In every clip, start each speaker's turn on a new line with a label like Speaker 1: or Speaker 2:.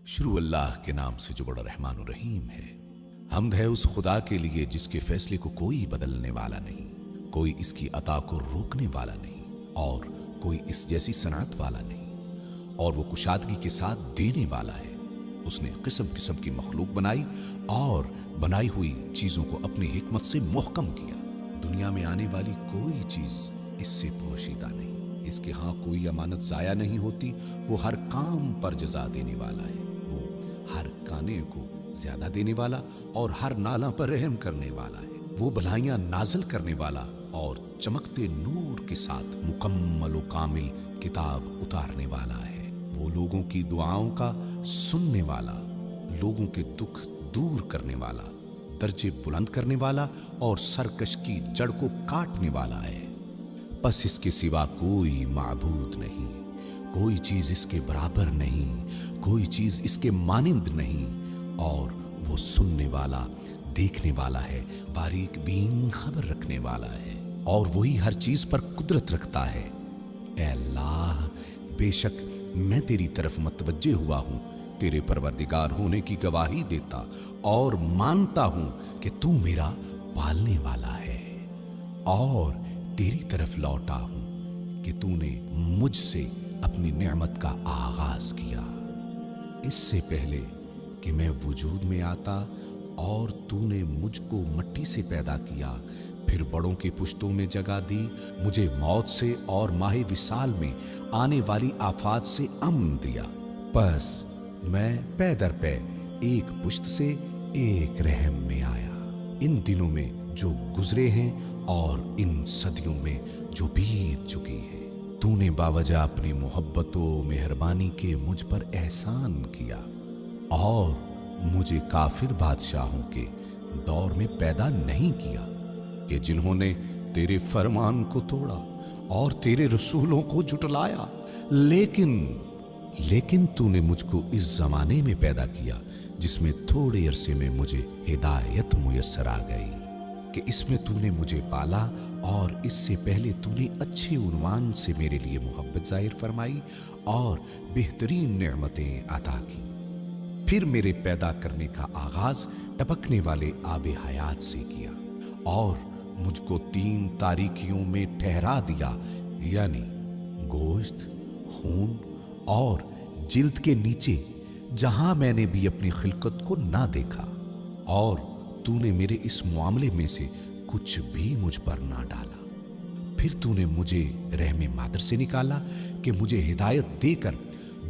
Speaker 1: شروع اللہ کے نام سے جو بڑا رحمان و رحیم ہے۔ حمد ہے اس خدا کے لیے جس کے فیصلے کو کوئی بدلنے والا نہیں، کوئی اس کی عطا کو روکنے والا نہیں، اور کوئی اس جیسی صنعت والا نہیں، اور وہ کشادگی کے ساتھ دینے والا ہے۔ اس نے قسم قسم کی مخلوق بنائی اور بنائی ہوئی چیزوں کو اپنی حکمت سے محکم کیا۔ دنیا میں آنے والی کوئی چیز اس سے پوشیدہ نہیں، اس کے ہاں کوئی امانت ضائع نہیں ہوتی۔ وہ ہر کام پر جزا دینے والا ہے، وہ ہر کانے کو زیادہ دینے والا اور ہر نالا پر رحم کرنے والا ہے۔ وہ بھلائیاں نازل کرنے والا اور چمکتے نور کے ساتھ مکمل و کامل کتاب اتارنے والا ہے۔ وہ لوگوں کی دعاؤں کا سننے والا، لوگوں کے دکھ دور کرنے والا، درجے بلند کرنے والا اور سرکش کی جڑ کو کاٹنے والا ہے۔ بس اس کے سوا کوئی معبود نہیں، کوئی چیز اس کے برابر نہیں، کوئی چیز اس کے مانند نہیں، اور وہ سننے والا، دیکھنے والا ہے، باریک بین خبر رکھنے والا ہے، اور وہی ہر چیز پر قدرت رکھتا ہے۔ اے اللہ، بے شک میں تیری طرف متوجہ ہوا ہوں، تیرے پروردگار ہونے کی گواہی دیتا اور مانتا ہوں کہ تو میرا پالنے والا ہے، اور تیری طرف لوٹا ہوں کہ تو نے مجھ سے اپنی نعمت کا آغاز کیا، اس سے پہلے کہ میں وجود میں آتا، اور تو نے مجھ کو مٹی سے پیدا کیا، پھر بڑوں کی پشتوں میں جگہ دی، مجھے موت سے اور ماہ وصال میں آنے والی آفات سے امن دیا۔ بس میں پے در پے ایک پشت سے ایک رحم میں آیا، ان دنوں میں جو گزرے ہیں اور ان صدیوں میں جو بیت چکی ہے۔ تو نے باوجہ اپنی محبت و مہربانی کے مجھ پر احسان کیا، اور مجھے کافر بادشاہوں کے دور میں پیدا نہیں کیا کہ جنہوں نے تیرے فرمان کو توڑا اور تیرے رسولوں کو جھٹلایا، لیکن تو نے مجھ کو اس زمانے میں پیدا کیا جس میں تھوڑے عرصے میں مجھے ہدایت میسر آ گئی، کہ اس میں تو نے مجھے پالا، اور اس سے پہلے تو نے اچھے عنوان سے میرے لیے محبت ظاہر فرمائی اور بہترین نعمتیں عطا کی۔ پھر میرے پیدا کرنے کا آغاز ٹپکنے والے آب حیات سے کیا، اور مجھ کو 3 تاریکیوں میں ٹھہرا دیا، یعنی گوشت، خون اور جلد کے نیچے، جہاں میں نے بھی اپنی خلقت کو نہ دیکھا، اور تو نے میرے اس معاملے میں سے کچھ بھی مجھ پر نہ ڈالا۔ پھر تو نے مجھے رحم مادر سے نکالا کہ مجھے ہدایت دے کر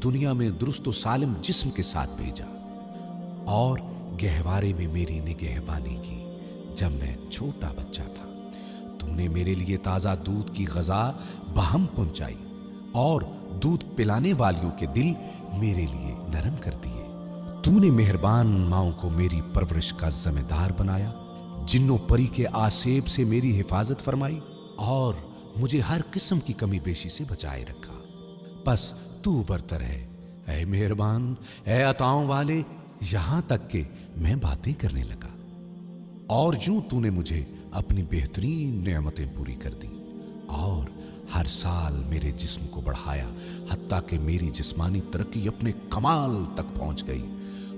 Speaker 1: دنیا میں درست و سالم جسم کے ساتھ بھیجا، اور گہوارے میں میری نگہبانی کی جب میں چھوٹا بچہ تھا۔ تو نے میرے لیے تازہ دودھ کی غذا بہم پہنچائی، اور دودھ پلانے والیوں کے دل میرے لیے نرم کر دیے۔ تو نے مہربان ماؤں کو میری پرورش کا ذمہ دار بنایا، جنوں پری کے آسیب سے میری حفاظت فرمائی، اور مجھے ہر قسم کی کمی بیشی سے بچائے رکھا۔ بس تو برتر ہے، اے مہربان، اے عطاؤں والے، یہاں تک کہ میں باتیں کرنے لگا، اور یوں تو نے مجھے اپنی بہترین نعمتیں پوری کر دی، اور ہر سال میرے جسم کو بڑھایا، حتیٰ کہ میری جسمانی ترقی اپنے کمال تک پہنچ گئی،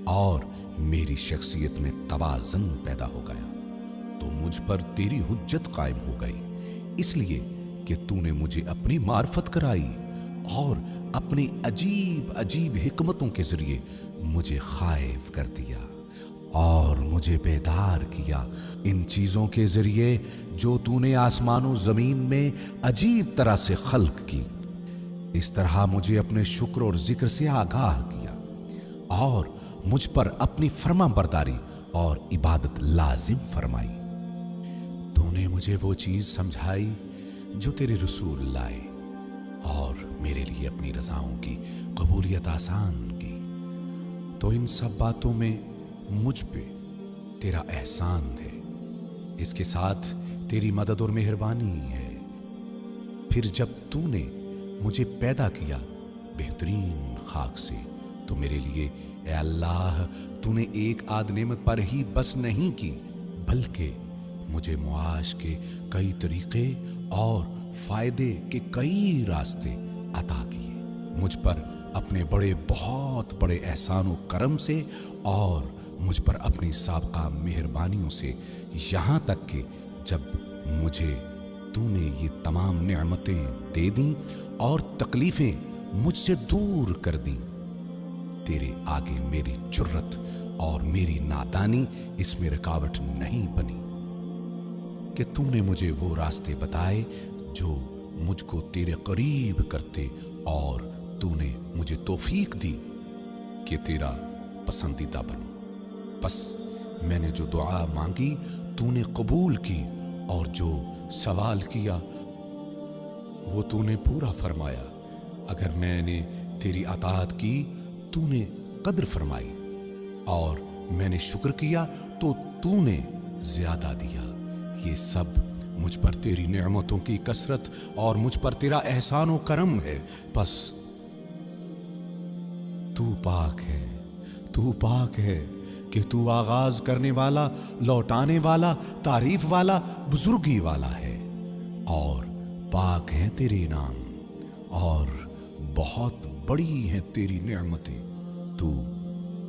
Speaker 1: اور میری شخصیت میں توازن پیدا ہو گیا۔ تو مجھ پر تیری حجت قائم ہو گئی، اس لیے کہ تو نے مجھے اپنی معرفت کرائی، اور اپنی عجیب عجیب حکمتوں کے ذریعے مجھے خائف کر دیا، اور مجھے بیدار کیا ان چیزوں کے ذریعے جو تو نے آسمان و زمین میں عجیب طرح سے خلق کی۔ اس طرح مجھے اپنے شکر اور ذکر سے آگاہ کیا، اور مجھ پر اپنی فرما برداری اور عبادت لازم فرمائی۔ تو نے مجھے وہ چیز سمجھائی جو تیرے رسول لائے، اور میرے لیے اپنی رضاؤں کی قبولیت آسان کی۔ تو ان سب باتوں میں مجھ پہ تیرا احسان ہے، اس کے ساتھ تیری مدد اور مہربانی ہے۔ پھر جب تو نے مجھے پیدا کیا بہترین خاک سے، تو میرے لیے اے اللہ تو نے ایک آدھ نعمت پر ہی بس نہیں کی، بلکہ مجھے معاش کے کئی طریقے اور فائدے کے کئی راستے عطا کیے۔ مجھ پر अपने बड़े बहुत बड़े एहसान व करम से और मुझ पर अपनी साबका मेहरबानियों से, यहाँ तक कि जब मुझे तूने ये तमाम नेमतें दे दी और तकलीफें मुझसे दूर कर दी, तेरे आगे मेरी जुर्रत और मेरी नादानी इसमें रुकावट नहीं बनी कि तूने मुझे वो रास्ते बताए जो मुझको तेरे करीब करते, और तूने मुझे तौफीक दी कि तेरा पसंदीदा बनूं। बस मैंने जो दुआ मांगी तूने कबूल की, और जो सवाल किया वो तूने पूरा फरमाया। अगर मैंने तेरी अताअत की तूने कद्र फरमाई, और मैंने शुक्र किया तो तूने ज्यादा दिया। ये सब मुझ पर तेरी नेमतों की कसरत और मुझ पर तेरा एहसान व करम है। बस तू पाक है कि तू आगाज करने वाला, लौटाने वाला, तारीफ वाला, बुजुर्गी वाला है, और पाक हैं तेरे इनाम और बहुत बड़ी हैं तेरी नेमतें। तू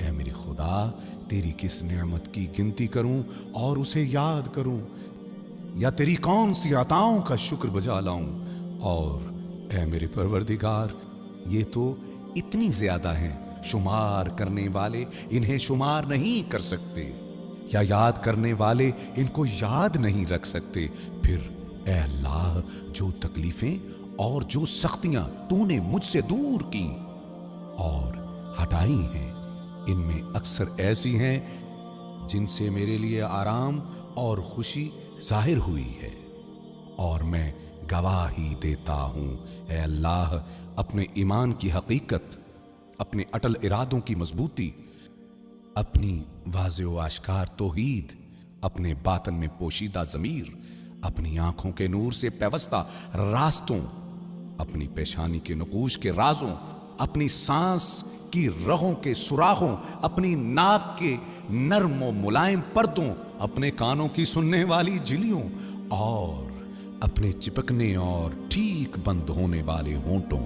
Speaker 1: ऐ मेरे खुदा, तेरी किस नेमत की गिनती करूं और उसे याद करूं, या तेरी कौन सी अताओं का शुक्र बजा लाऊं। और ऐ मेरे परवरदिगार, ये तो इतनी ज्यादा हैं, शुमार करने वाले इन्हें शुमार नहीं कर सकते, या याद करने वाले इनको याद नहीं रख सकते। फिर ऐ अल्लाह, जो तकलीफें और जो सख्तियां तूने मुझसे दूर की और हटाई हैं, इनमें अक्सर ऐसी हैं जिनसे मेरे लिए आराम और खुशी जाहिर हुई है, और मैं गवाही देता हूं ऐ अल्लाह अपने ईमान की हकीकत, अपने अटल इरादों की मजबूती, अपनी वाज़े व आश्कार तौहीद, अपने बातन में पोशीदा ज़मीर, अपनी आंखों के नूर से पैवस्ता रास्तों, अपनी पेशानी के नकूश के राजों, अपनी सांस की रगों के सुराखों, अपनी नाक के नर्म व मुलायम पर्दों, अपने कानों की सुनने वाली झिलियों, और अपने चिपकने और ठीक बंद होने वाले होंठों,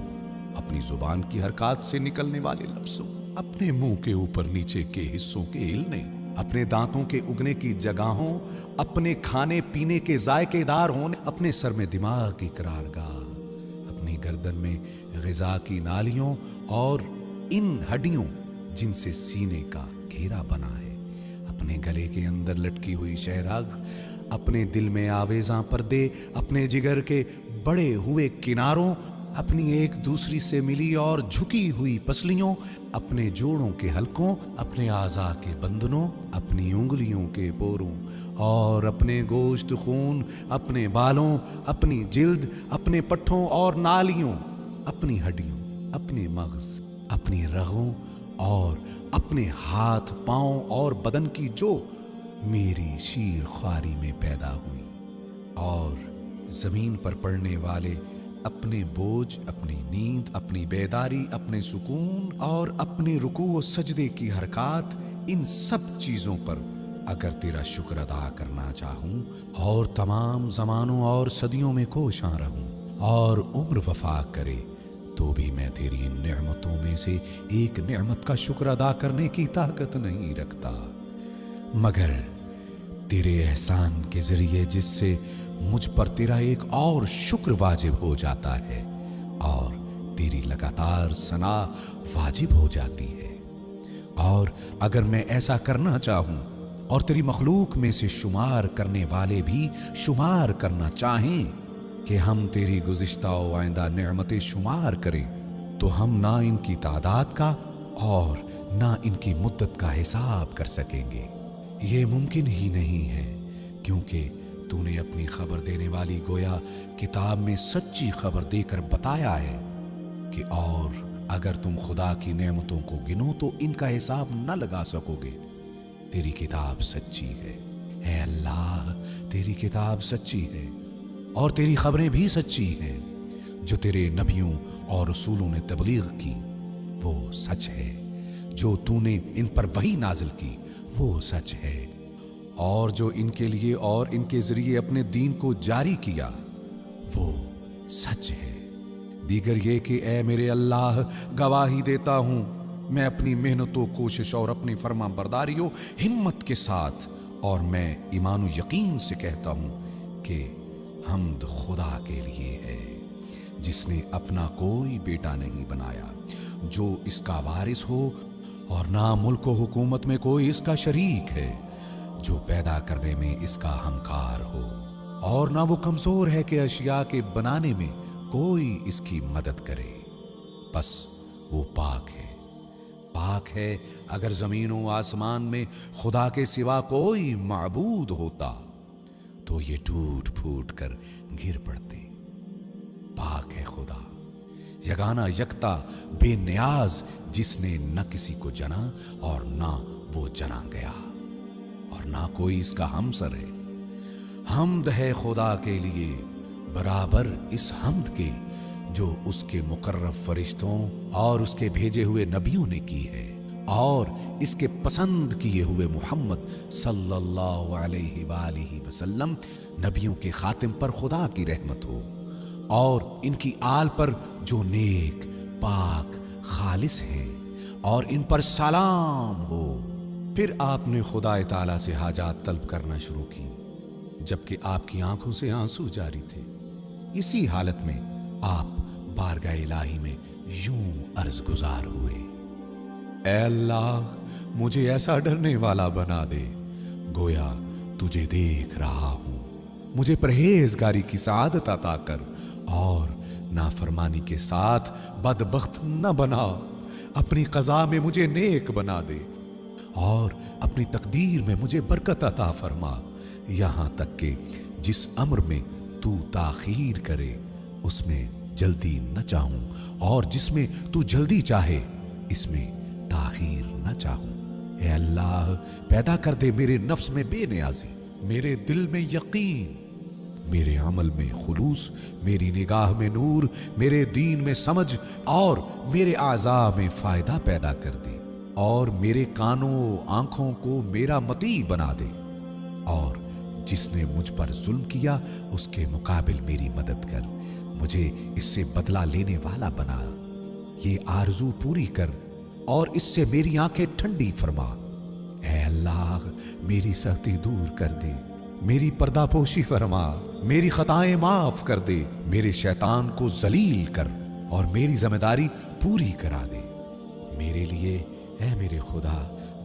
Speaker 1: अपनी जुबान की हरकत से निकलने वाले लफ्जों, अपने मुंह के ऊपर नीचे के हिस्सों के हिलने, अपने दांतों के उगने की जगहों, अपने खाने पीने के जायकेदार होने, अपने सर में दिमाग की करारगाह, अपनी गर्दन में ग़िज़ा की नालियों, और इन हड्डियों जिनसे सीने का घेरा बना है, अपने गले के अंदर लटकी हुई शहराग, अपने दिल में आवेज़ां पर्दे, अपने जिगर के बड़े हुए किनारों, अपनी एक दूसरी से मिली और झुकी हुई पसलियों, अपने जोड़ों के हलकों, अपने आज़ा के बंधनों, अपनी उंगलियों के पोरों, और अपने गोश्त खून, अपने बालों, अपनी जिल्द, अपने पट्ठों और नालियों, अपनी हड्डियों, अपने मग़ज़, अपनी रगों, और अपने हाथ पांव और बदन की जो मेरी शीर ख्वारी में पैदा हुई, और जमीन पर पड़ने वाले अपने बोझ, अपनी नींद, अपनी बेदारी, अपने सुकून और अपने रुकू व सजदे की हरकत, इन सब चीजों पर अगर तेरा शुक्र अदा करना चाहूं और तमाम जमानों और सदियों में कोशां रहूं और उम्र वफा करे, तो भी मैं तेरी इन नेमतों में से एक नेमत का शुक्र अदा करने की ताकत नहीं रखता, मगर तेरे एहसान के जरिए जिससे मुझ पर तेरा एक और शुक्र वाजिब हो जाता है और तेरी लगातार सना वाजिब हो जाती है। और अगर मैं ऐसा करना चाहूं और तेरी मखलूक में से शुमार करने वाले भी शुमार करना चाहें कि हम तेरी गुज़िश्ता व आइंदा नेमतें शुमार करें, तो हम ना इनकी तादाद का और ना इनकी मुद्दत का हिसाब कर सकेंगे। ये मुमकिन ही नहीं है, क्योंकि तूने अपनी खबर देने वाली गोया किताब में सच्ची खबर देकर बताया है कि और अगर तुम खुदा की नेमतों को गिनो तो इनका हिसाब न लगा सकोगे। तेरी किताब सच्ची है, ऐ अल्लाह, तेरी किताब सच्ची है और तेरी खबरें भी सच्ची हैं। जो तेरे नबियों और रसूलों ने तबलीग की वो सच है, जो तूने इन पर वही नाजिल की वो सच है, और जो इनके लिए और इनके जरिए अपने दीन को जारी किया वो सच है। دیگر یہ کہ اے میرے اللہ گواہی دیتا ہوں میں اپنی محنت و کوشش اور اپنی فرما برداری و ہمت کے ساتھ اور میں ایمان و یقین سے کہتا ہوں کہ حمد خدا کے لیے ہے جس نے اپنا کوئی بیٹا نہیں بنایا جو اس کا وارث ہو اور نہ ملک و حکومت میں کوئی اس کا شریک ہے جو پیدا کرنے میں اس کا ہمکار ہو اور نہ وہ کمزور ہے کہ اشیاء کے بنانے میں کوئی اس کی مدد کرے بس وہ پاک ہے اگر زمین و آسمان میں خدا کے سوا کوئی معبود ہوتا تو یہ ٹوٹ پھوٹ کر گر پڑتے پاک ہے خدا یگانہ یکتا بے نیاز جس نے نہ کسی کو جنا اور نہ وہ جنا گیا اور نہ کوئی اس کا ہمسر ہے حمد ہے خدا کے لیے برابر اس حمد کے جو اس کے مقرب فرشتوں اور اس کے بھیجے ہوئے نبیوں نے کی ہے اور اس کے پسند کیے ہوئے محمد صلی اللہ علیہ وآلہ وسلم نبیوں کے خاتم پر خدا کی رحمت ہو اور ان کی آل پر جو نیک پاک خالص ہیں اور ان پر سلام ہو۔ پھر آپ نے خدا تعالیٰ سے حاجات طلب کرنا شروع کی جبکہ آپ کی آنکھوں سے آنسو جاری تھے۔ اسی حالت میں آپ بارگاہ الہی میں یوں عرض گزار ہوئے، اے اللہ مجھے ایسا ڈرنے والا بنا دے گویا تجھے دیکھ رہا ہوں، مجھے پرہیزگاری کی سعادت عطا کر اور نافرمانی کے ساتھ بدبخت نہ بنا، اپنی قضا میں مجھے نیک بنا دے اور اپنی تقدیر میں مجھے برکت عطا فرما، یہاں تک کہ جس امر میں تو تاخیر کرے اس میں جلدی نہ چاہوں اور جس میں تو جلدی چاہے اس میں تاخیر نہ چاہوں۔ اے اللہ پیدا کر دے میرے نفس میں بے نیازی، میرے دل میں یقین، میرے عمل میں خلوص، میری نگاہ میں نور، میرے دین میں سمجھ اور میرے اعضاء میں فائدہ پیدا کر دے اور میرے کانوں آنکھوں کو میرا مطیع بنا دے اور جس نے مجھ پر ظلم کیا اس کے مقابل میری مدد کر، مجھے اس سے بدلہ لینے والا بنا، یہ آرزو پوری کر اور اس سے میری آنکھیں ٹھنڈی فرما۔ اے اللہ میری سختی دور کر دے، میری پردہ پوشی فرما، میری خطائیں معاف کر دے، میرے شیطان کو ذلیل کر اور میری ذمہ داری پوری کرا دے۔ میرے لیے اے میرے خدا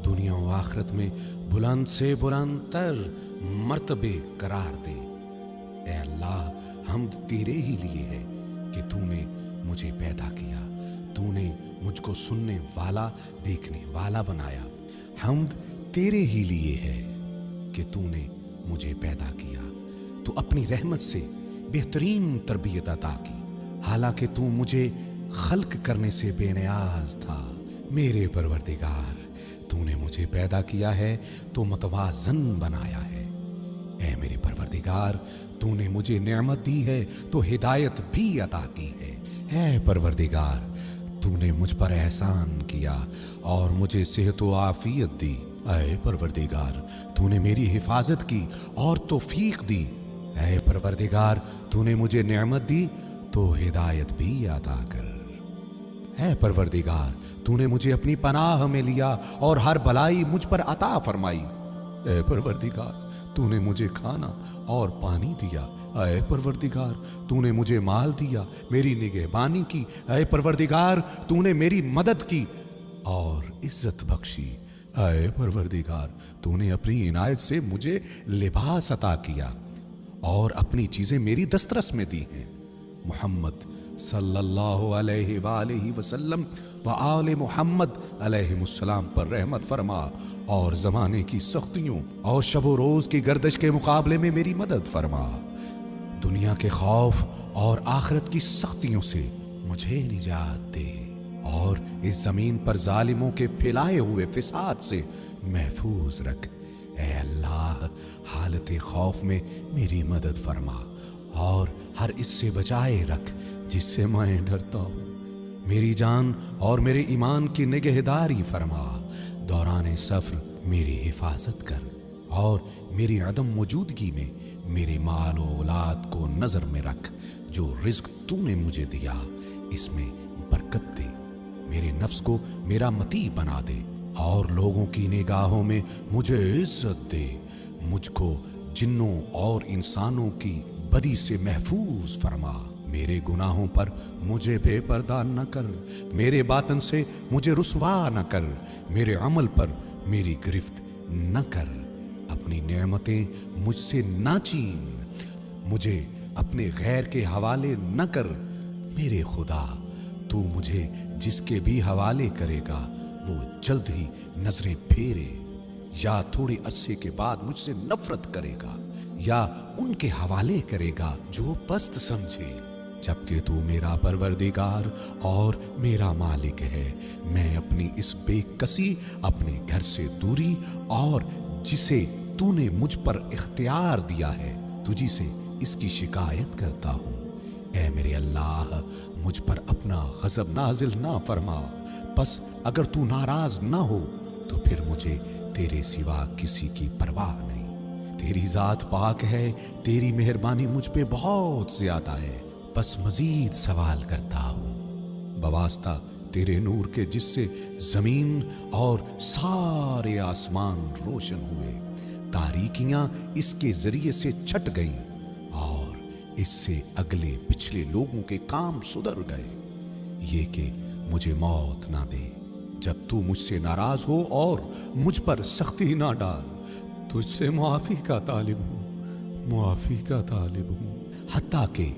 Speaker 1: دنیا و آخرت میں بلند سے بلند تر مرتبے قرار دے۔ اے اللہ حمد تیرے ہی لیے ہے کہ تو نے مجھے پیدا کیا، تو نے مجھ کو سننے والا دیکھنے والا بنایا۔ حمد تیرے ہی لیے ہے کہ تو نے مجھے پیدا کیا، تو اپنی رحمت سے بہترین تربیت عطا کی، حالانکہ تو مجھے خلق کرنے سے بے نیاز تھا۔ میرے پروردگار تو نے مجھے پیدا کیا ہے تو متوازن بنایا ہے۔ اے میرے پروردگار تو نے مجھے نعمت دی ہے تو ہدایت بھی عطا کی ہے۔ اے پروردگار تو نے مجھ پر احسان کیا اور مجھے صحت و عافیت دی۔ اے پروردگار تو نے میری حفاظت کی اور توفیق دی۔ اے پروردگار تو نے مجھے نعمت دی تو ہدایت بھی عطا کر۔ اے پروردگار تو نے مجھے اپنی پناہ میں لیا اور ہر بلائی مجھ پر عطا فرمائی۔ اے پروردگار تو نے مجھے کھانا اور پانی دیا۔ اے پروردگار تو نے مجھے مال دیا، میری نگہبانی کی۔ اے پروردگار تو نے میری مدد کی اور عزت بخشی۔ اے پروردگار تو نے اپنی عنایت سے مجھے لباس عطا کیا اور اپنی چیزیں میری دسترس میں دی ہیں۔ محمد صلی اللہ علیہ وآلہ وسلم و آل محمد علیہ السلام پر رحمت فرما اور زمانے کی سختیوں اور شب و روز کی گردش کے مقابلے میں میری مدد فرما۔ دنیا کے خوف اور آخرت کی سختیوں سے مجھے نجات دے اور اس زمین پر ظالموں کے پھیلائے ہوئے فساد سے محفوظ رکھ۔ اے اللہ حالت خوف میں میری مدد فرما اور ہر اس سے بچائے رکھ جس سے میں ڈرتا ہوں۔ میری جان اور میرے ایمان کی نگہداری فرما۔ دوران سفر میری حفاظت کر اور میری عدم موجودگی میں میرے مال و اولاد کو نظر میں رکھ۔ جو رزق تو نے مجھے دیا اس میں برکت دے، میرے نفس کو میرا مطیع بنا دے اور لوگوں کی نگاہوں میں مجھے عزت دے، مجھ کو جنوں اور انسانوں کی بدی سے محفوظ فرما، میرے گناہوں پر مجھے بے پردہ نہ کر، میرے باطن سے مجھے رسوا نہ کر، میرے عمل پر میری گرفت نہ کر، اپنی نعمتیں مجھ سے نہ چھین، مجھے اپنے غیر کے حوالے نہ کر، میرے خدا تو مجھے جس کے بھی حوالے کرے گا وہ جلد ہی نظریں پھیرے، یا تھوڑے عرصے کے بعد مجھ سے نفرت کرے گا، یا ان کے حوالے کرے گا جو پست سمجھے، جبکہ تو میرا پروردگار اور میرا مالک ہے۔ میں اپنی اس بے کسی، اپنے گھر سے دوری اور جسے تو نے مجھ پر اختیار دیا ہے، تجھی سے اس کی شکایت کرتا ہوں۔ اے میرے اللہ، مجھ پر اپنا غضب نازل نہ فرما، پس اگر تو ناراض نہ ہو تو پھر مجھے تیرے سوا کسی کی پرواہ نہیں۔ تیری ذات پاک ہے، تیری مہربانی مجھ پہ بہت زیادہ ہے، بس مزید سوال کرتا ہوں بواسطہ تیرے نور کے، جس سے زمین اور سارے آسمان روشن ہوئے، تاریکیاں اس کے ذریعے سے چھٹ گئیں اور اس سے اگلے پچھلے لوگوں کے کام سدھر گئے، یہ کہ مجھے موت نہ دے جب تو مجھ سے ناراض ہو اور مجھ پر سختی نہ ڈال۔ تجھ سے معافی کا طالب ہوں، معافی کا طالب ہوں، حتیٰ کہ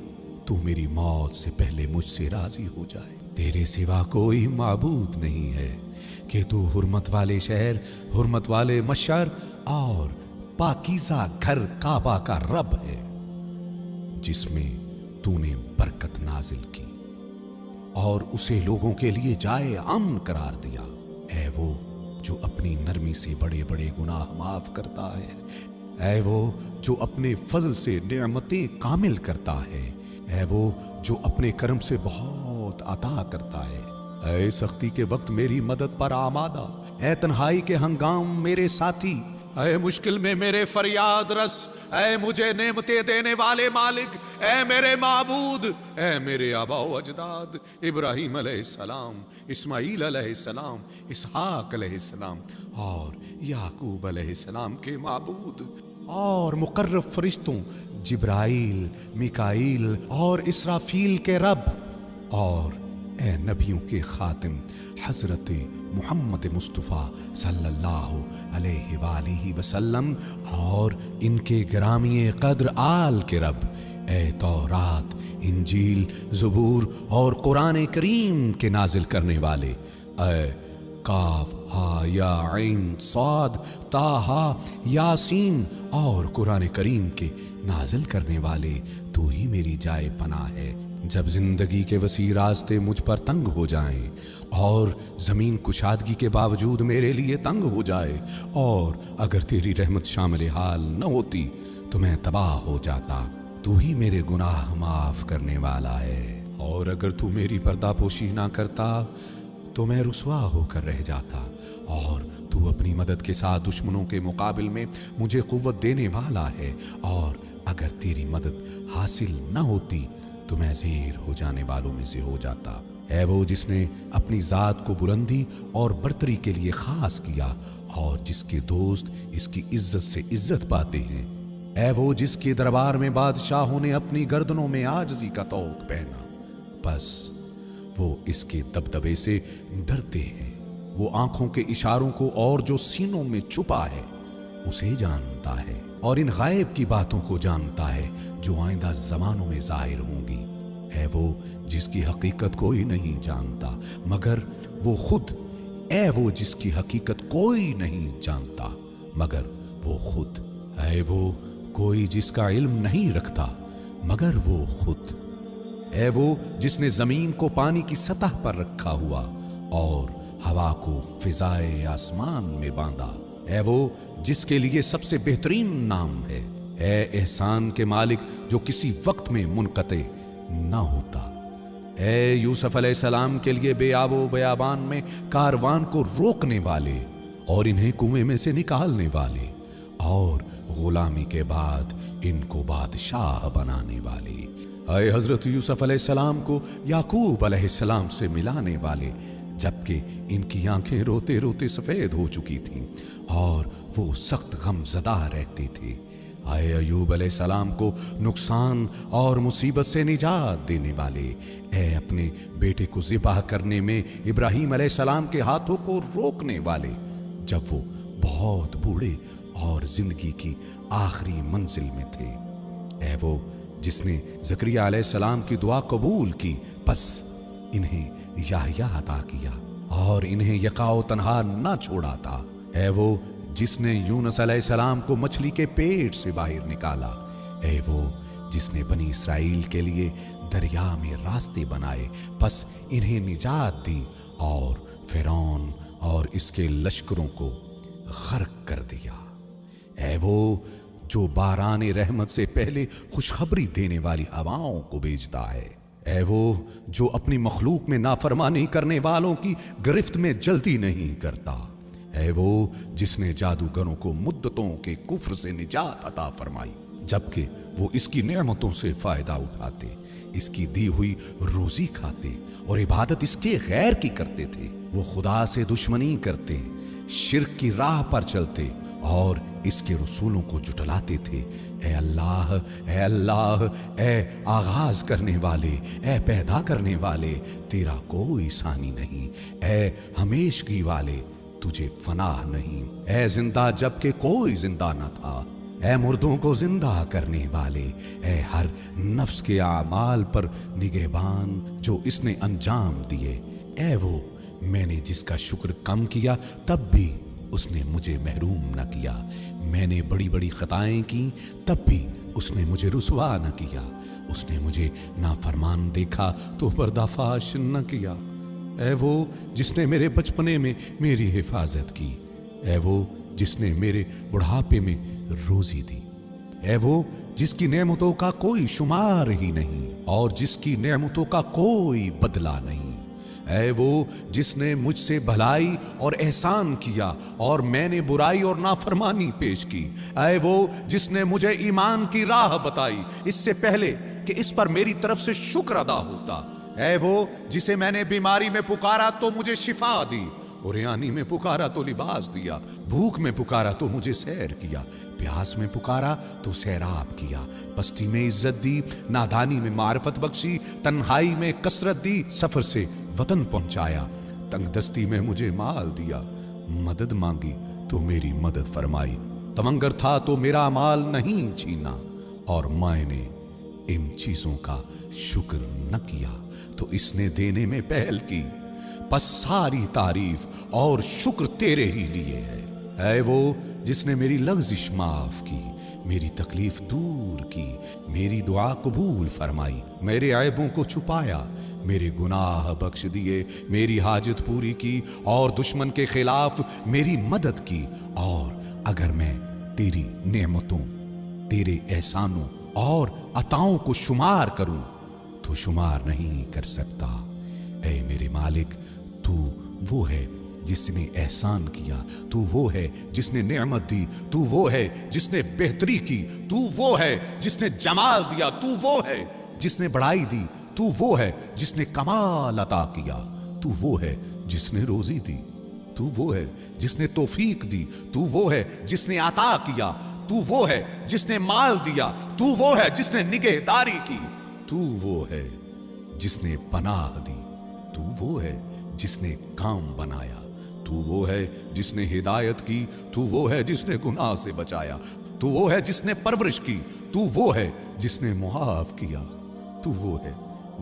Speaker 1: تو میری موت سے پہلے مجھ سے راضی ہو جائے۔ تیرے سوا کوئی معبود نہیں ہے کہ تو حرمت والے شہر، حرمت والے مشعر اور پاکیزہ گھر کعبہ کا رب ہے، جس میں تو نے برکت نازل کی اور اسے لوگوں کے لیے جائے امن قرار دیا۔ اے وہ جو اپنی نرمی سے بڑے بڑے گناہ معاف کرتا ہے، اے وہ جو اپنے فضل سے نعمتیں کامل کرتا ہے، اے وہ جو اپنے کرم سے بہت عطا کرتا ہے، اے سختی کے وقت میری مدد پر آمادہ، اے تنہائی کے ہنگام میرے ساتھی، اے مشکل میں میرے فریاد رس، اے مجھے نعمتیں دینے والے مالک، اے میرے معبود، اے میرے آبا و اجداد ابراہیم علیہ السلام، اسماعیل علیہ السلام، اسحاق علیہ السلام اور یعقوب علیہ السلام کے معبود، اور مقرب فرشتوں جبرائیل، میکائیل اور اسرافیل کے رب، اور اے نبیوں کے خاتم حضرت محمد مصطفیٰ صلی اللہ علیہ وآلہ وسلم اور ان کے گرامی قدر آل کے رب، اے تورات، انجیل، زبور اور قرآن کریم کے نازل کرنے والے، اے کاف ہا یا عین صاد طٰ یاسین اور قرآن کریم کے نازل کرنے والے، تو ہی میری جائے پناہ ہے جب زندگی کے وسیع راستے مجھ پر تنگ ہو جائیں اور زمین کشادگی کے باوجود میرے لیے تنگ ہو جائے، اور اگر تیری رحمت شامل حال نہ ہوتی تو میں تباہ ہو جاتا۔ تو ہی میرے گناہ معاف کرنے والا ہے، اور اگر تو میری پردہ پوشی نہ کرتا تو میں رسوا ہو کر رہ جاتا، اور تو اپنی مدد کے ساتھ دشمنوں کے مقابل میں مجھے قوت دینے والا ہے، اور اگر تیری مدد حاصل نہ ہوتی تو میں زیر ہو جانے والوں میں سے ہو جاتا۔ اے وہ جس نے اپنی ذات کو بلندی اور برتری کے لیے خاص کیا اور جس کے دوست اس کی عزت سے عزت پاتے ہیں، اے وہ جس کے دربار میں بادشاہوں نے اپنی گردنوں میں عاجزی کا طوق پہنا، بس وہ اس کے دبدبے سے ڈرتے ہیں، وہ آنکھوں کے اشاروں کو اور جو سینوں میں چھپا ہے اسے جانتا ہے، اور ان غائب کی باتوں کو جانتا ہے جو آئندہ زمانوں میں ظاہر ہوں گی۔ اے وہ جس کی حقیقت کوئی نہیں جانتا مگر وہ خود، اے وہ جس کی حقیقت کوئی نہیں جانتا مگر وہ خود، اے وہ کوئی جس کا علم نہیں رکھتا مگر وہ خود، اے وہ جس نے زمین کو پانی کی سطح پر رکھا ہوا اور ہوا کو فضائے آسمان میں باندھا، اے وہ جس کے لیے سب سے بہترین نام ہے، اے احسان کے مالک جو کسی وقت میں منقطع نہ ہوتا، اے یوسف علیہ السلام کے لیے بے آب و بیابان میں کاروان کو روکنے والے اور انہیں کنویں میں سے نکالنے والے، اور غلامی کے بعد ان کو بادشاہ بنانے والے، आए हजरत यूसुफ अलैहिस्सलाम को याकूब अलैहिस्सलाम से मिलाने वाले, जबकि इनकी आंखें रोते रोते सफेद हो चुकी थीं और वो सख्त गमज़दा रहते थे। आए अयूब अलैहिस्सलाम को नुकसान और मुसीबत से निजात देने वाले, ए अपने बेटे को ज़िबाह करने में इब्राहीम अलैहिस्सलाम के हाथों को रोकने वाले, जब वो बहुत बूढ़े और जिंदगी की आखिरी मंजिल में थे। ए वो जिसने ज़करिया अलैहिस्सलाम की दुआ कबूल की, बस इन्हें याहया अता किया और इन्हें यकाओ तन्हा न छोड़ा था। ए वो जिसने यूनुस अलैहिस्सलाम को मछली के पेट से बाहर निकाला। ए वो जिसने बनी इसराइल के लिए दरिया में रास्ते बनाए, बस इन्हें निजात दी और फिरौन और इसके लश्करों को गर्क कर दिया। ए वो जो बारान रहमत से पहले खुशखबरी देने वाली हवाओं को भेजता है। ए वो जो अपनी मखलूक में नाफरमानी करने वालों की गिरफ्त में जल्दी नहीं करता। ए वो जिसने जादूगरों को मुद्दतों के कुफ्र से निजात अता फरमाई, जबकि वो इसकी नेमतों से फायदा उठाते, इसकी दी हुई रोजी खाते और इबादत इसके गैर की करते थे। वो खुदा से दुश्मनी करते, शिर्क की राह पर चलते और इसके रसूलों को जुटलाते थे। ए अल्लाह, ए अल्लाह, ए आगाज करने वाले, ए पैदा करने वाले, तेरा कोई सानी नहीं। ए हमेशगी वाले, तुझे फनाह नहीं। ए जिंदा जबकि कोई जिंदा न था, ए मुर्दों को जिंदा करने वाले, ए हर नफ्स के आमाल पर निगहबान जो इसने अंजाम दिए। ए वो मैंने जिसका शुक्र कम किया तब भी उसने मुझे महरूम न किया। मैंने बड़ी बड़ी खताएं की तब भी उसने मुझे रुसवा न किया। उसने मुझे नाफरमान देखा तो पर्दाफाश न किया। ऐ वो जिसने मेरे बचपने में मेरी हिफाजत की। ऐ वो जिसने मेरे बुढ़ापे में रोजी दी। ऐ वो जिसकी नेमतों का कोई शुमार ही नहीं और जिसकी नेमतों का कोई बदला नहीं। ऐ वो जिसने मुझसे भलाई और एहसान किया और मैंने बुराई और नाफरमानी पेश की। ऐ वो जिसने मुझे ईमान की राह बताई इससे पहले कि इस पर मेरी तरफ से शुक्र अदा होता। ऐ वो जिसे मैंने बीमारी में पुकारा तो मुझे शिफा दी, उरियानी में पुकारा तो लिबास दिया, भूख में पुकारा तो मुझे सैर किया, प्यास में पुकारा तो सैराब किया, पस्ती में इज्जत दी, नादानी में मार्फत बख्शी, तन्हाई में कसरत दी, सफर से वतन पहुंचाया, तंगदस्ती में मुझे माल दिया, मदद मांगी तो मेरी मदद फरमाई, तमंगर था तो मेरा माल नहीं छीना, और मैंने इन चीजों का शुक्र न किया तो इसने देने में पहल की। बस सारी तारीफ और शुक्र तेरे ही लिए है। ऐ वो जिसने मेरी लग़ज़िश माफ की, मेरी तकलीफ दूर की, मेरी दुआ कबूल फरमाई, मेरे ऐबों को छुपाया, मेरे गुनाह बख्श दिए, मेरी हाजत पूरी की और दुश्मन के खिलाफ मेरी मदद की। और अगर मैं तेरी नेमतों, तेरे एहसानों और अताओं को शुमार करूं तो शुमार नहीं कर सकता। ऐ मेरे मालिक, तू वो है जिसने एहसान किया, तू वो है जिसने नेमत दी, तू वो है जिसने बेहतरी की, तू वो है जिसने जमाल दिया, तू वो है जिसने बड़ाई दी, तू वो है जिसने कमाल अता किया, तू वो है जिसने रोजी दी, तू वो है जिसने तौफीक दी, तू वो है जिसने अता किया, तू वो है जिसने माल दिया, तू वो है जिसने निगहदारी की, तू वो है जिसने पनाह दी, तू वो है जिसने काम बनाया, तू वो है जिसने हिदायत की, तू वो है जिसने गुनाह से बचाया, तू वो है जिसने परवरिश की, तू वो है जिसने मुआफ किया, तू वो है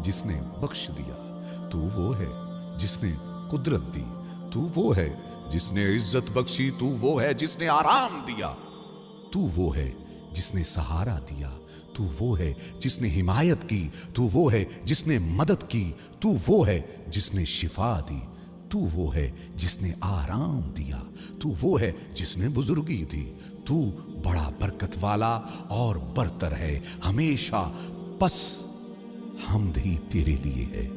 Speaker 1: जिसने बख्श दिया, तू वो है जिसने कुदरत दी, तू वो है जिसने इज्जत बख्शी, तू वो है जिसने आराम दिया, तू वो है जिसने सहारा दिया, तू वो है जिसने हिमायत की, तू वो है जिसने मदद की, तू वो है जिसने शिफा दी, तू वो है जिसने आराम दिया, तू वो है जिसने बुजुर्गी दी, तू बड़ा बरकत वाला और बरतर है हमेशा। बस हमद ही तेरे लिए है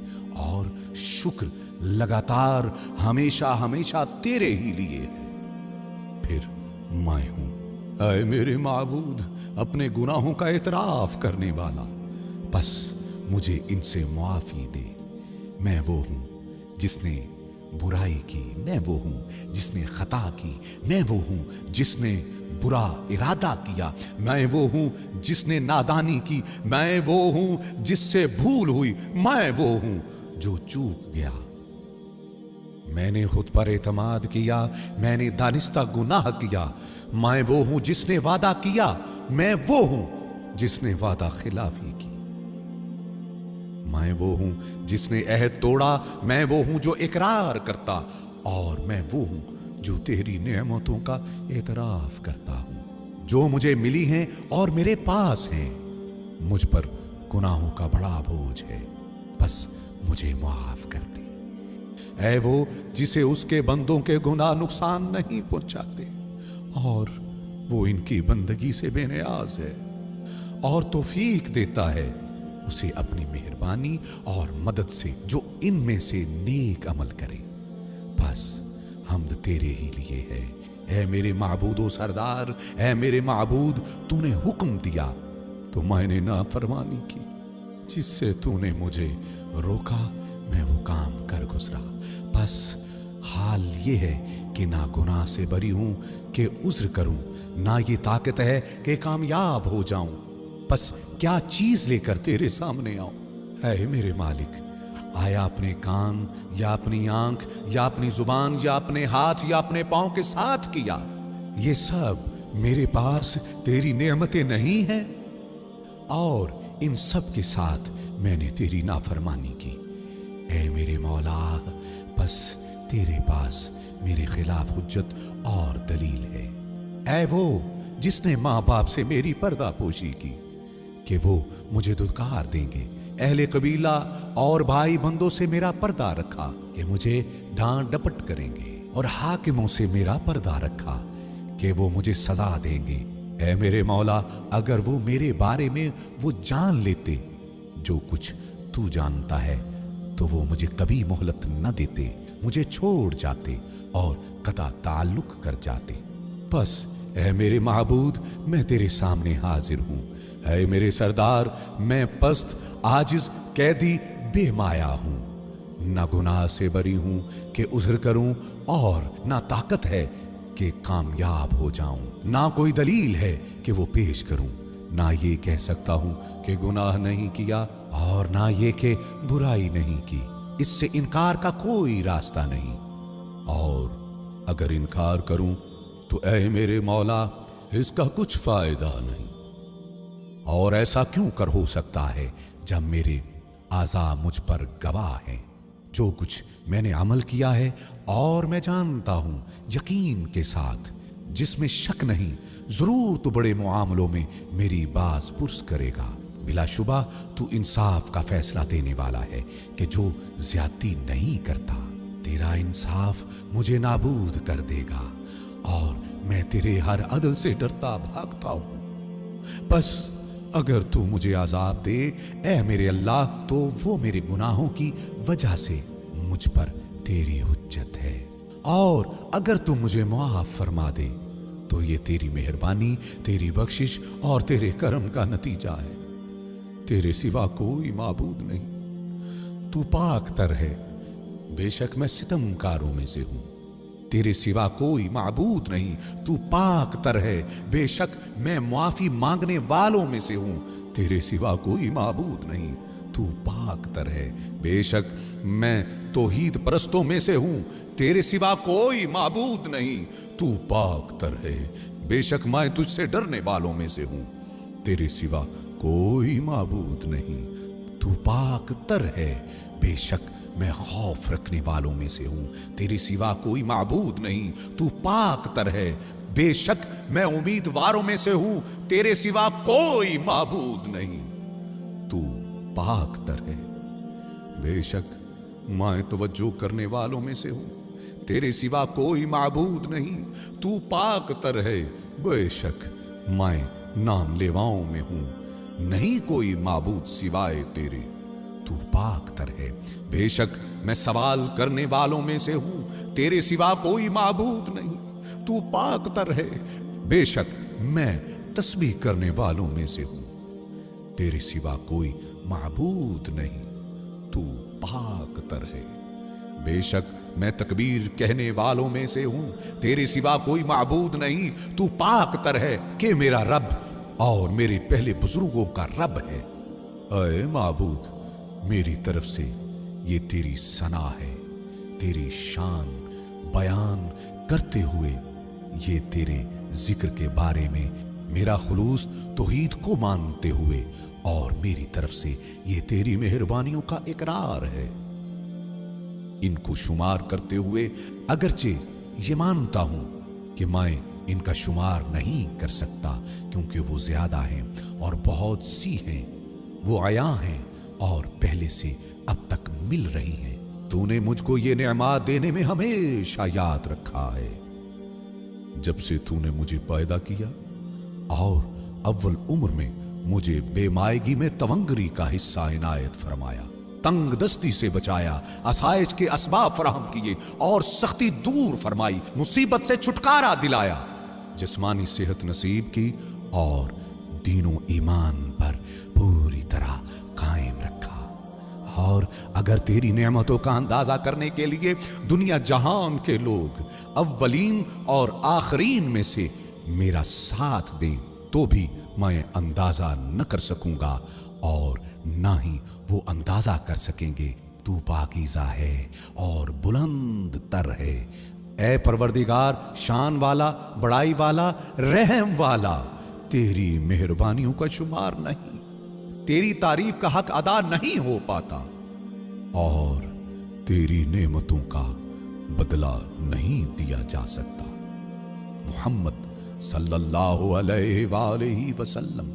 Speaker 1: और शुक्र लगातार हमेशा हमेशा तेरे ही लिए है। फिर मैं हूं ऐ मेरे माबूद अपने गुनाहों का इतराफ करने वाला, बस मुझे इनसे मुआफी दे। मैं वो हूं जिसने बुराई की, मैं वो हूं जिसने खता की, मैं वो हूं जिसने बुरा इरादा किया, मैं वो हूं जिसने नादानी की, मैं वो हूं जिससे भूल हुई, मैं वो हूं जो चूक गया। मैंने खुद पर एतमाद किया, मैंने दानिस्ता गुनाह किया। मैं वो हूं जिसने वादा किया, मैं वो हूं जिसने वादा खिलाफी की। मैं वो हूं जिसने अहद तोड़ा, मैं वो हूं जो इकरार करता, और मैं वो हूं जो तेरी नेमतों का एतराफ करता हूं, जो मुझे मिली हैं और मेरे पास हैं। मुझ पर गुनाहों का बड़ा बोझ है, बस मुझे माफ कर दे। ऐ वो जिसे उसके बंदों के गुनाह नुकसान नहीं पहुंचाते, और वो इनकी बंदगी से बेनियाज है, और तौफीक देता है उसे अपनी मेहरबानी और मदद से जो इनमें से नेक अमल करे। बस हम्द तेरे ही लिए है, ऐ मेरे माबूदो सरदार, ऐ मेरे माबूद, तूने हुक्म दिया तो मैंने नाफरमानी की, जिससे तूने मुझे रोका मैं वो काम कर गुजरा। बस हाल ये है कि ना गुनाह से बरी हूं कि उज्र करूं, ना ये ताकत है कि कामयाब हो जाऊं। बस क्या चीज लेकर तेरे सामने आऊं। ऐ मेरे मालिक, आया अपने कान या अपनी आंख या अपनी जुबान या अपने हाथ या अपने पांव के साथ किया, ये सब मेरे पास तेरी नेमतें नहीं हैं, और इन सब के साथ मैंने तेरी नाफरमानी की। ऐ मेरे मौला, बस तेरे पास मेरे खिलाफ हुज्जत और दलील है। ऐ वो जिसने माँ बाप से मेरी पर्दापोशी की कि वो मुझे दुत्कार देंगे, अहले कबीला और भाई बंदों से मेरा पर्दा रखा कि मुझे डांट डपट करेंगे, और हाकिमों से मेरा पर्दा रखा कि वो मुझे सजा देंगे। ऐ मेरे मौला, अगर वो मेरे बारे में वो जान लेते जो कुछ तू जानता है, तो वो मुझे कभी मोहलत न देते, मुझे छोड़ जाते और कता ताल्लुक कर जाते। बस ऐ मेरे महबूद, मैं तेरे सामने हाजिर हूं। ऐ मेरे सरदार, मैं पस्त आजिज कैदी बेमाया हूं, ना गुनाह से बरी हूं कि उज़्र करूं, और ना ताकत है कि कामयाब हो जाऊं, ना कोई दलील है कि वो पेश करूं, ना ये कह सकता हूं कि गुनाह नहीं किया, और ना ये कि बुराई नहीं की। इससे इनकार का कोई रास्ता नहीं, और अगर इनकार करूं तो ऐ मेरे मौला, इसका कुछ फायदा नहीं। और ऐसा क्यों कर हो सकता है जब मेरे आज़ा मुझ पर गवाह हैं। जो कुछ मैंने अमल किया है और मैं जानता हूं यकीन के साथ, जिसमें शक नहीं, जरूर तू बड़े मुआमलों में मेरी बाज पुरस करेगा। बिलाशुबा तू इंसाफ का फैसला देने वाला है कि जो ज्यादती नहीं करता। तेरा इंसाफ मुझे नाबूद कर देगा, और मैं तेरे हर अदल से डरता भागता हूं। बस अगर तू मुझे आजाब दे ऐ मेरे अल्लाह, तो वो मेरे गुनाहों की वजह से मुझ पर तेरी हुज्जत है, और अगर तू मुझे मुआफ फरमा दे तो ये तेरी मेहरबानी, तेरी बख्शिश और तेरे करम का नतीजा है। तेरे सिवा कोई माबूद नहीं, तू पाक तर है, बेशक मैं सितमकारों में से हूं। तेरे सिवा कोई माबूद नहीं, तू पाक तर है, बेशक मैं मुआफी मांगने वालों में से हूं। तेरे सिवा कोई माबूद नहीं, तू पाक तर है, बेशक मैं तौहीद परस्तों में से हूं। तेरे सिवा कोई माबूद नहीं, तू पाक तर है, बेशक मैं तुझसे डरने वालों में से हूं। तेरे सिवा कोई माबूद नहीं, तू पाक तर है, बेशक मैं खौफ रखने वालों में से हूं। तेरे सिवा कोई माबूद नहीं, तू पाक तर है, बेशक मैं उम्मीदवारों में से हूं। तेरे सिवा कोई माबूद नहीं, तू पाक तर है, बेशक मैं तवज्जो करने वालों में से हूं। तेरे सिवा कोई माबूद नहीं, तू पाक तर है, बेशक मैं नाम लेवाओं में हूं। नहीं कोई माबूद सिवाय तेरे, तू पाक तर है, बेशक मैं सवाल करने वालों में से हूं। तेरे सिवा कोई माबूद नहीं, तू पाक तर है, बेशक मैं तस्बीह करने वालों में से हूं। तेरे सिवा कोई माबूद नहीं, तू पाक तर है। बेशक मैं तकबीर कहने वालों में से हूं, तेरे सिवा कोई माबूद नहीं, तू पाक तर है कि मेरा रब और मेरे पहले बुजुर्गों का रब है। अय माबूद, मेरी तरफ से ये तेरी सना है, तेरी शान बयान करते हुए ये तेरे जिक्र के बारे में मेरा खुलूस तौहीद को मानते हुए और मेरी तरफ से ये तेरी मेहरबानियों का इकरार है। इनको शुमार करते हुए अगरचे ये मानता हूं कि मैं इनका शुमार नहीं कर सकता, क्योंकि वो ज्यादा हैं और बहुत सी हैं, वो आया हैं और पहले से अब तक मिल रही हैं। तूने मुझको ये नेमत देने में हमेशा याद रखा है, जब से तूने मुझे पैदा किया और अव्वल उम्र में मुझे बेमायगी में तवंगरी का हिस्सा इनायत फरमाया, तंग दस्ती से बचाया, आसाइश के असबाब फराहम किए और सख्ती दूर फरमाई, मुसीबत से छुटकारा दिलाया, जिस्मानी सेहत नसीब की और दीनों ईमान पर पूरी तरह कायम रखा। और अगर तेरी नेमतों का अंदाजा करने के लिए दुनिया जहान के लोग अव्वलीन और आखरीन में से मेरा साथ दें तो भी मैं अंदाजा न कर सकूंगा और ना ही वो अंदाजा कर सकेंगे। तू पाकीज़ा है और बुलंद तर है। ऐ परवरदिगार, शान वाला, बड़ाई वाला, रहम वाला, तेरी मेहरबानियों का शुमार नहीं, तेरी तारीफ का हक अदा नहीं हो पाता और तेरी नेमतों का बदला नहीं दिया जा सकता। मुहम्मद सल्लल्लाहु अलैहि वसल्लम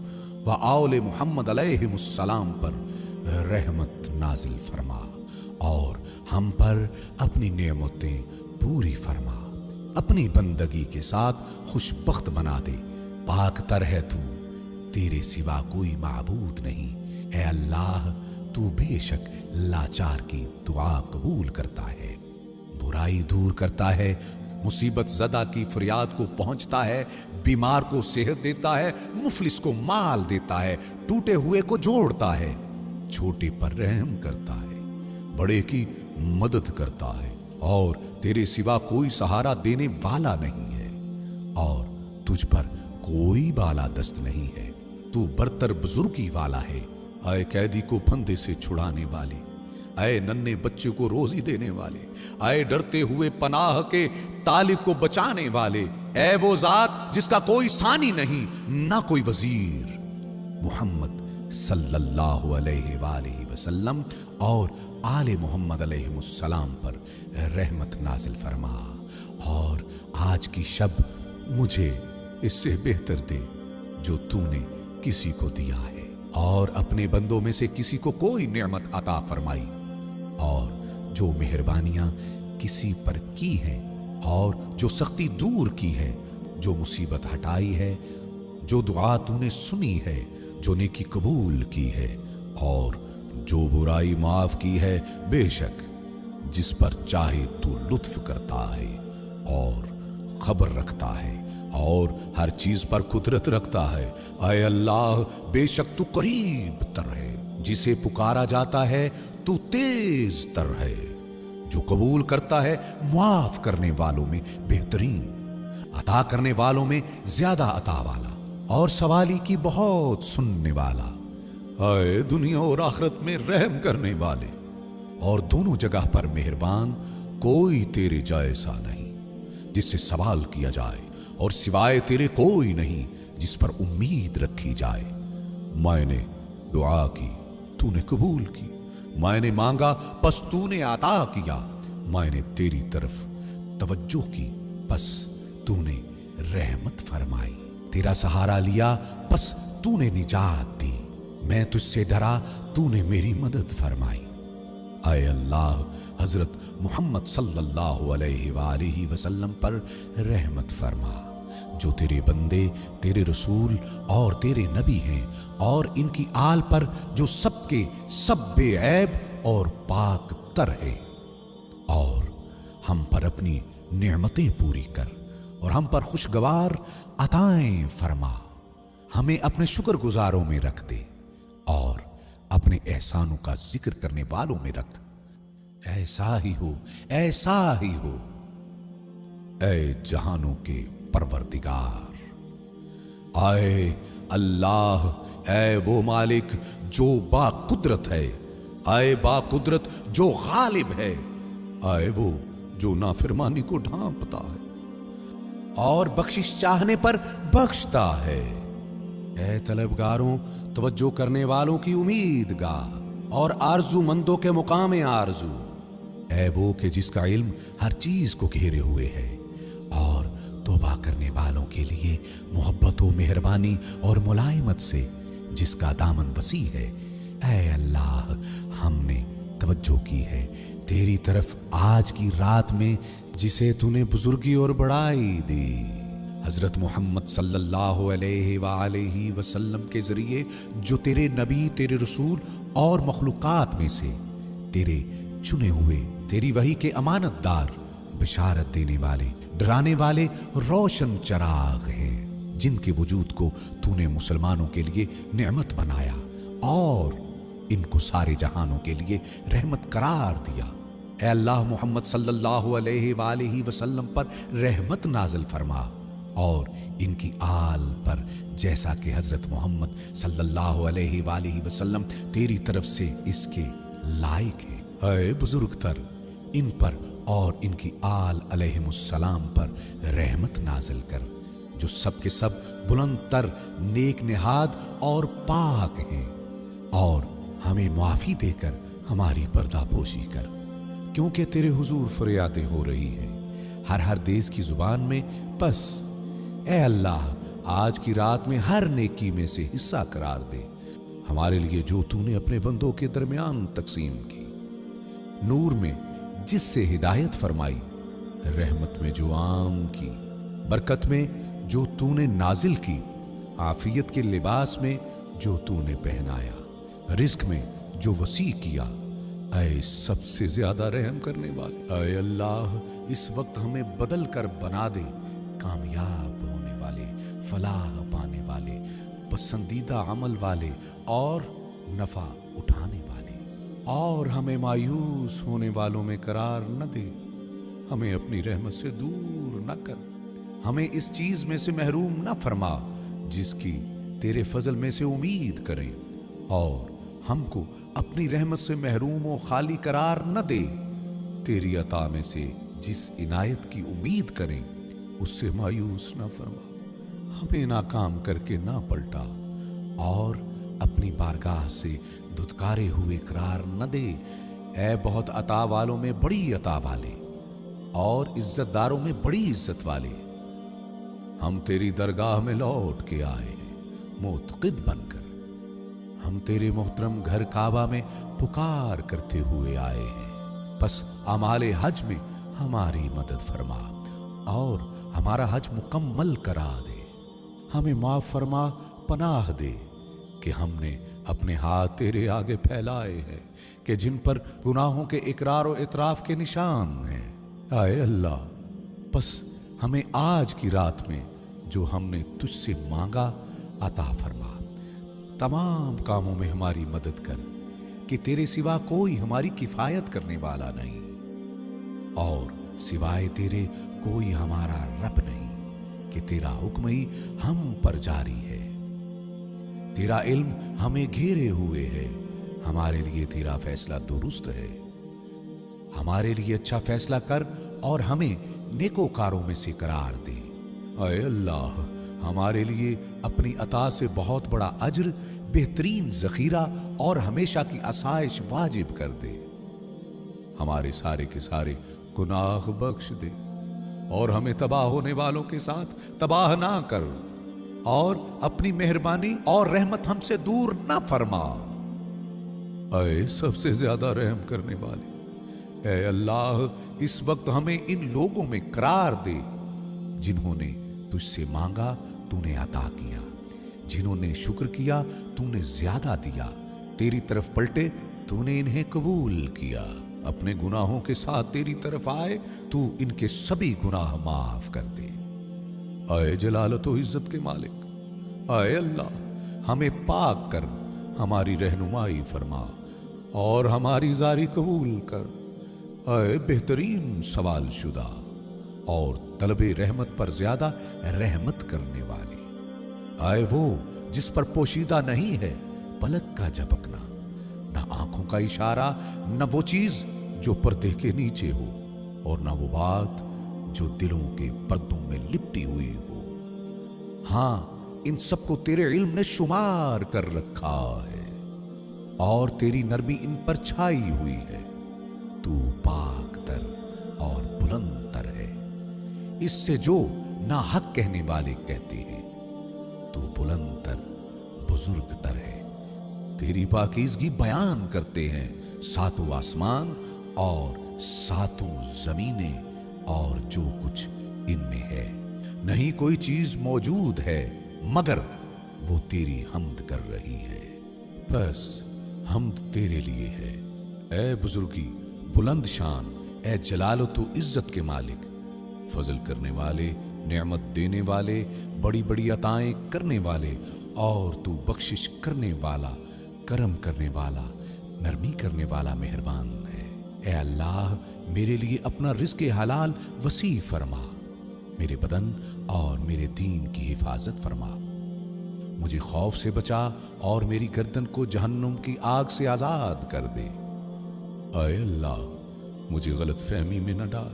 Speaker 1: व आले मुहम्मद अलैहिमुस्सलाम पर रहमत नाजिल फरमा और हम पर अपनी नेमतें पूरी फरमा, अपनी बंदगी के साथ खुशबख्त बना दे। पाक तर है तू, तेरे सिवा कोई माबूद नहीं। ऐ अल्लाह, तू बेशक लाचार की दुआ कबूल करता है, बुराई दूर करता है, मुसीबत ज़दा की फरियाद को पहुंचता है, बीमार को सेहत देता है, मुफलिस को माल देता है, टूटे हुए को जोड़ता है, छोटे पर रहम करता है, बड़े की मदद करता है और तेरे सिवा कोई सहारा देने वाला नहीं है और तुझ पर कोई बाला दस्त नहीं है। तू बरतर बुजुर्गी वाला है। आए कैदी को फंदे से छुड़ाने वाले, आए नन्हे बच्चे को रोजी देने वाले, आए डरते हुए पनाह के तालिब को बचाने वाले, ऐ वो जात जिसका कोई सानी नहीं ना कोई वजीर। मुहम्मद सल्लल्लाहु अलैहि वसल्लम और आले मुहम्मद अलैहिमुस्सलाम पर रहमत नाजिल फरमा और आज की शब मुझे इससे बेहतर दे जो तूने किसी को दिया है और अपने बंदों में से किसी को कोई नेमत अता फरमाई और जो मेहरबानियां किसी पर की हैं और जो सख्ती दूर की है, जो मुसीबत हटाई है, जो दुआ तूने सुनी है, जो नेकी कबूल की है और जो बुराई माफ की है, बेशक जिस पर चाहे तू लुत्फ करता है और खबर रखता है और हर चीज पर कुदरत रखता है। ऐ अल्लाह, बेशक तू करीब तर है, जिसे पुकारा जाता है तू तेज तर है, जो कबूल करता है माफ करने वालों में बेहतरीन, अता करने वालों में ज्यादा अता वाला और सवाली की बहुत सुनने वाला। ऐ दुनिया और आखिरत में रहम करने वाले और दोनों जगह पर मेहरबान, कोई तेरे जैसा नहीं जिससे सवाल किया जाए और सिवाय तेरे कोई नहीं जिस पर उम्मीद रखी जाए। मैंने दुआ की, तूने कबूल की, मैंने मांगा बस तूने अता किया, मैंने तेरी तरफ तवज्जो की बस तूने रहमत फरमाई, तेरा सहारा लिया बस तूने निजात दी, मैं तुझसे डरा तूने मेरी मदद फरमाई। आए अल्लाह, हजरत मोहम्मद सल्लल्लाहु अलैहि वसल्लम पर रहमत फरमा, जो तेरे बंदे, तेरे रसूल और तेरे नबी हैं, और इनकी आल पर जो सबके सब बेऐब और पाक तर है, और हम पर अपनी नेमतें पूरी कर और हम पर खुशगवार अताएं फरमा, हमें अपने शुक्रगुजारों में रख दे और अपने एहसानों का जिक्र करने वालों में रख। ऐसा ही हो, ऐसा ही हो। ऐ जहानों के परवरदिगार, आए अल्लाह, ऐ वो मालिक जो बाकुदरत है, आए बाकुदरत जो गालिब है, आए वो जो नाफरमानी को ढांपता है और बख्शिश चाहने पर बख्शता है। ऐ तलबगारों, तवज्जो करने वालों की उम्मीदगाह और आरजूमंदों के मुकाम आरजू, ऐ वो कि जिसका इल्म हर चीज को घेरे हुए है और तौबा करने वालों के लिए मोहब्बत व मेहरबानी और मुलायमत से जिसका दामन वसी है। ऐ अल्लाह, हमने तवज्जो की है तेरी तरफ आज की रात में जिसे तूने बुजुर्गी और बड़ाई दी। हजरत मोहम्मद सल्लल्लाहु अलैहि वसल्लम के जरिए जो तेरे नबी, तेरे रसूल और मखलूकात में से तेरे चुने हुए, तेरी वही के अमानतदार, बिशारत देने वाले, डराने वाले रोशन चराग हैं, जिनके वजूद को तूने मुसलमानों के लिए नेमत बनाया और इनको सारे जहानों के लिए रहमत करार दिया। ऐ अल्लाह, मोहम्मद सल्लल्लाहु अलैहि वसल्लम पर रहमत नाज़िल फरमा और इनकी आल पर, जैसा कि हजरत मोहम्मद सल्लल्लाहु अलैहि वसल्लम तेरी तरफ से इसके लायक है। ऐ बुजुर्ग तर, इन पर और इनकी आल अलैहिमुस्सलाम पर रहमत नाज़िल कर, जो सब के सब बुलंद तर, नेक निहाद और पाक हैं, और हमें मुआफी देकर हमारी पर्दापोशी कर, क्योंकि तेरे हुजूर फरियादें हो रही हैं हर देश की जुबान में। बस ऐ अल्लाह, आज की रात में हर नेकी में से हिस्सा करार दे हमारे लिए जो तूने अपने बंदों के दरमियान तकसीम की। नूर में जिससे हिदायत फरमाई, रहमत में जो आम की, बरकत में जो तूने नाजिल की, आफियत के लिबास में जो तूने पहनाया, रिस्क में जो वसी किया। ऐ सबसे ज्यादा रहम करने वाले, ऐ अल्लाह, इस वक्त हमें बदल कर बना दे कामयाब होने वाले, फलाह पाने वाले, पसंदीदा अमल वाले और नफा उठाने वाले, और हमें मायूस होने वालों में करार न दे। हमें अपनी रहमत से दूर न कर, हमें इस चीज में से महरूम न फरमा जिसकी तेरे फजल में से उम्मीद करें, और हमको अपनी रहमत से महरूम व खाली करार न दे। तेरी अता में से जिस इनायत की उम्मीद करें उससे मायूस न फरमा। हमें नाकाम करके ना पलटा और अपनी बारगाह से दुदकारे हुए करार न दे। ऐ बहुत अता वालों में बड़ी अता वाले और इज्जतदारों में बड़ी इज्जत वाले, हम तेरी दरगाह में लौट के आए हैं मुतक़िद बनकर। हम तेरे मोहतरम घर काबा में पुकार करते हुए आए हैं। बस अमाले हज में हमारी मदद फरमा और हमारा हज मुकम्मल करा दे। हमें माफ फरमा, पनाह दे कि हमने अपने हाथ तेरे आगे फैलाए हैं कि जिन पर गुनाहों के इकरार और इतराफ के निशान हैं। आए अल्लाह, बस हमें आज की रात में जो हमने तुझसे मांगा अता फरमा। तमाम कामों में हमारी मदद कर कि तेरे सिवा कोई हमारी किफायत करने वाला नहीं और सिवाय तेरे कोई हमारा रब नहीं, कि तेरा हुक्म ही हम पर जारी है। तेरा इल्म हमें घेरे हुए है, हमारे लिए तेरा फैसला दुरुस्त है। हमारे लिए अच्छा फैसला कर और हमें नेकोकारों में से करार दे। ऐ अल्लाह, हमारे लिए अपनी अता से बहुत बड़ा अज्र, बेहतरीन ज़खीरा और हमेशा की आसाइश वाजिब कर दे। हमारे सारे के सारे गुनाह बख्श दे और हमें तबाह होने वालों के साथ तबाह ना कर, और अपनी मेहरबानी और रहमत हमसे दूर ना फरमा। ऐ सबसे ज्यादा रहम करने वाले, ऐ अल्लाह, इस वक्त हमें इन लोगों में करार दे जिन्होंने तुझसे मांगा तूने अता किया, जिन्होंने शुक्र किया तूने ज्यादा दिया, तेरी तरफ पलटे तूने इन्हें कबूल किया, अपने गुनाहों के साथ तेरी तरफ आए तू इनके सभी गुनाह माफ कर दे। ऐ जलालत व इज्जत के मालिक, ऐ अल्लाह, हमें पाक कर, हमारी रहनुमाई फरमा और हमारी जारी कबूल कर। ऐ बेहतरीन सवाल शुदा और तलबे रहमत पर ज्यादा रहमत करने वाले, आए वो जिस पर पोशीदा नहीं है पलक का झपकना, न आंखों का इशारा, न वो चीज जो पर्दे के नीचे हो, और न वो बात जो दिलों के पर्दों में लिपटी हुई हो। हां, इन सबको तेरे इल्म ने शुमार कर रखा है और तेरी नरमी इन पर छाई हुई है। तू पाक तर और बुलंद तर है, इससे जो ना हक कहने वाले कहते हैं। तू बुलंद तर बुजुर्ग तर है, तेरी पाकीज़गी बयान करते हैं सातों आसमान और सातों जमीनें और जो कुछ इनमें है। नहीं कोई चीज मौजूद है मगर वो तेरी हम्द कर रही है। बस हम्द तेरे लिए है, ए बुजुर्गी, बुलंद शान, ए जलालो तू इज्जत के मालिक, फजल करने वाले, नेमत देने वाले, बड़ी बड़ी अताएं करने वाले, और तू बख्शिश करने वाला, करम करने वाला, नरमी करने वाला मेहरबान है। ए अल्लाह, मेरे लिए अपना रिज़्क़ हलाल वसी फरमा, मेरे बदन और मेरे दीन की हिफाजत फरमा। मुझे खौफ से बचा और मेरी गर्दन को जहन्नुम की आग से आजाद कर दे। ऐ अल्लाह, मुझे गलत फहमी में न डाल,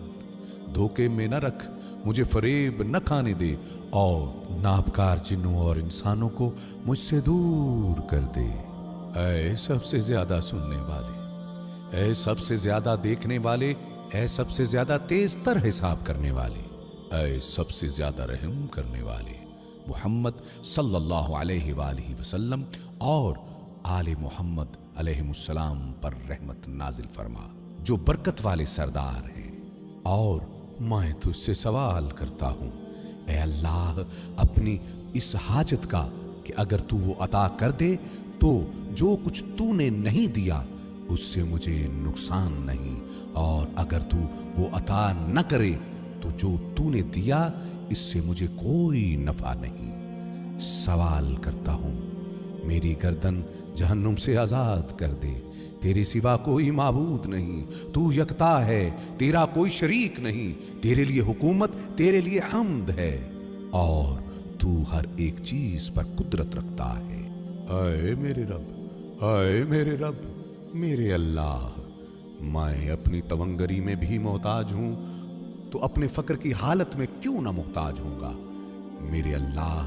Speaker 1: धोखे में न रख, मुझे फरेब न खाने दे और नापकार जिन्नों और इंसानों को मुझसे दूर कर दे। ऐ सबसे ज्यादा सुनने वाले, ऐ सबसे ज्यादा देखने वाले, ऐ सबसे ज्यादा तेज तर हिसाब करने वाले, ऐ सबसे ज्यादा रहम करने वाले, मुहम्मद सल्लल्लाहु अलैहि वसल्लम और आले मुहम्मद अलैहिमुस्सलाम पर रहमत नाजिल फरमा, जो बरकत वाले सरदार हैं। और मैं तुझसे सवाल करता हूं, ऐ अल्लाह, अपनी इस हाजत का कि अगर तू वो अता कर दे तो जो कुछ तूने नहीं दिया उससे मुझे नुकसान नहीं, और अगर तू वो अता न करे तो जो तूने दिया इससे मुझे कोई नफा नहीं। सवाल करता हूं, मेरी गर्दन जहन्नुम से आजाद कर दे। तेरे सिवा कोई माबूद नहीं, तू यकता है, तेरा कोई शरीक नहीं, तेरे लिए हुकूमत, तेरे लिए हम्द है, और तू हर एक चीज पर कुदरत रखता है। आए मेरे रब, आए मेरे रब, मेरे अल्लाह, मैं अपनी तवंगरी में भी मोहताज हूं तो अपने फक्र की हालत में क्यों ना मोहताज होगा। मेरे अल्लाह,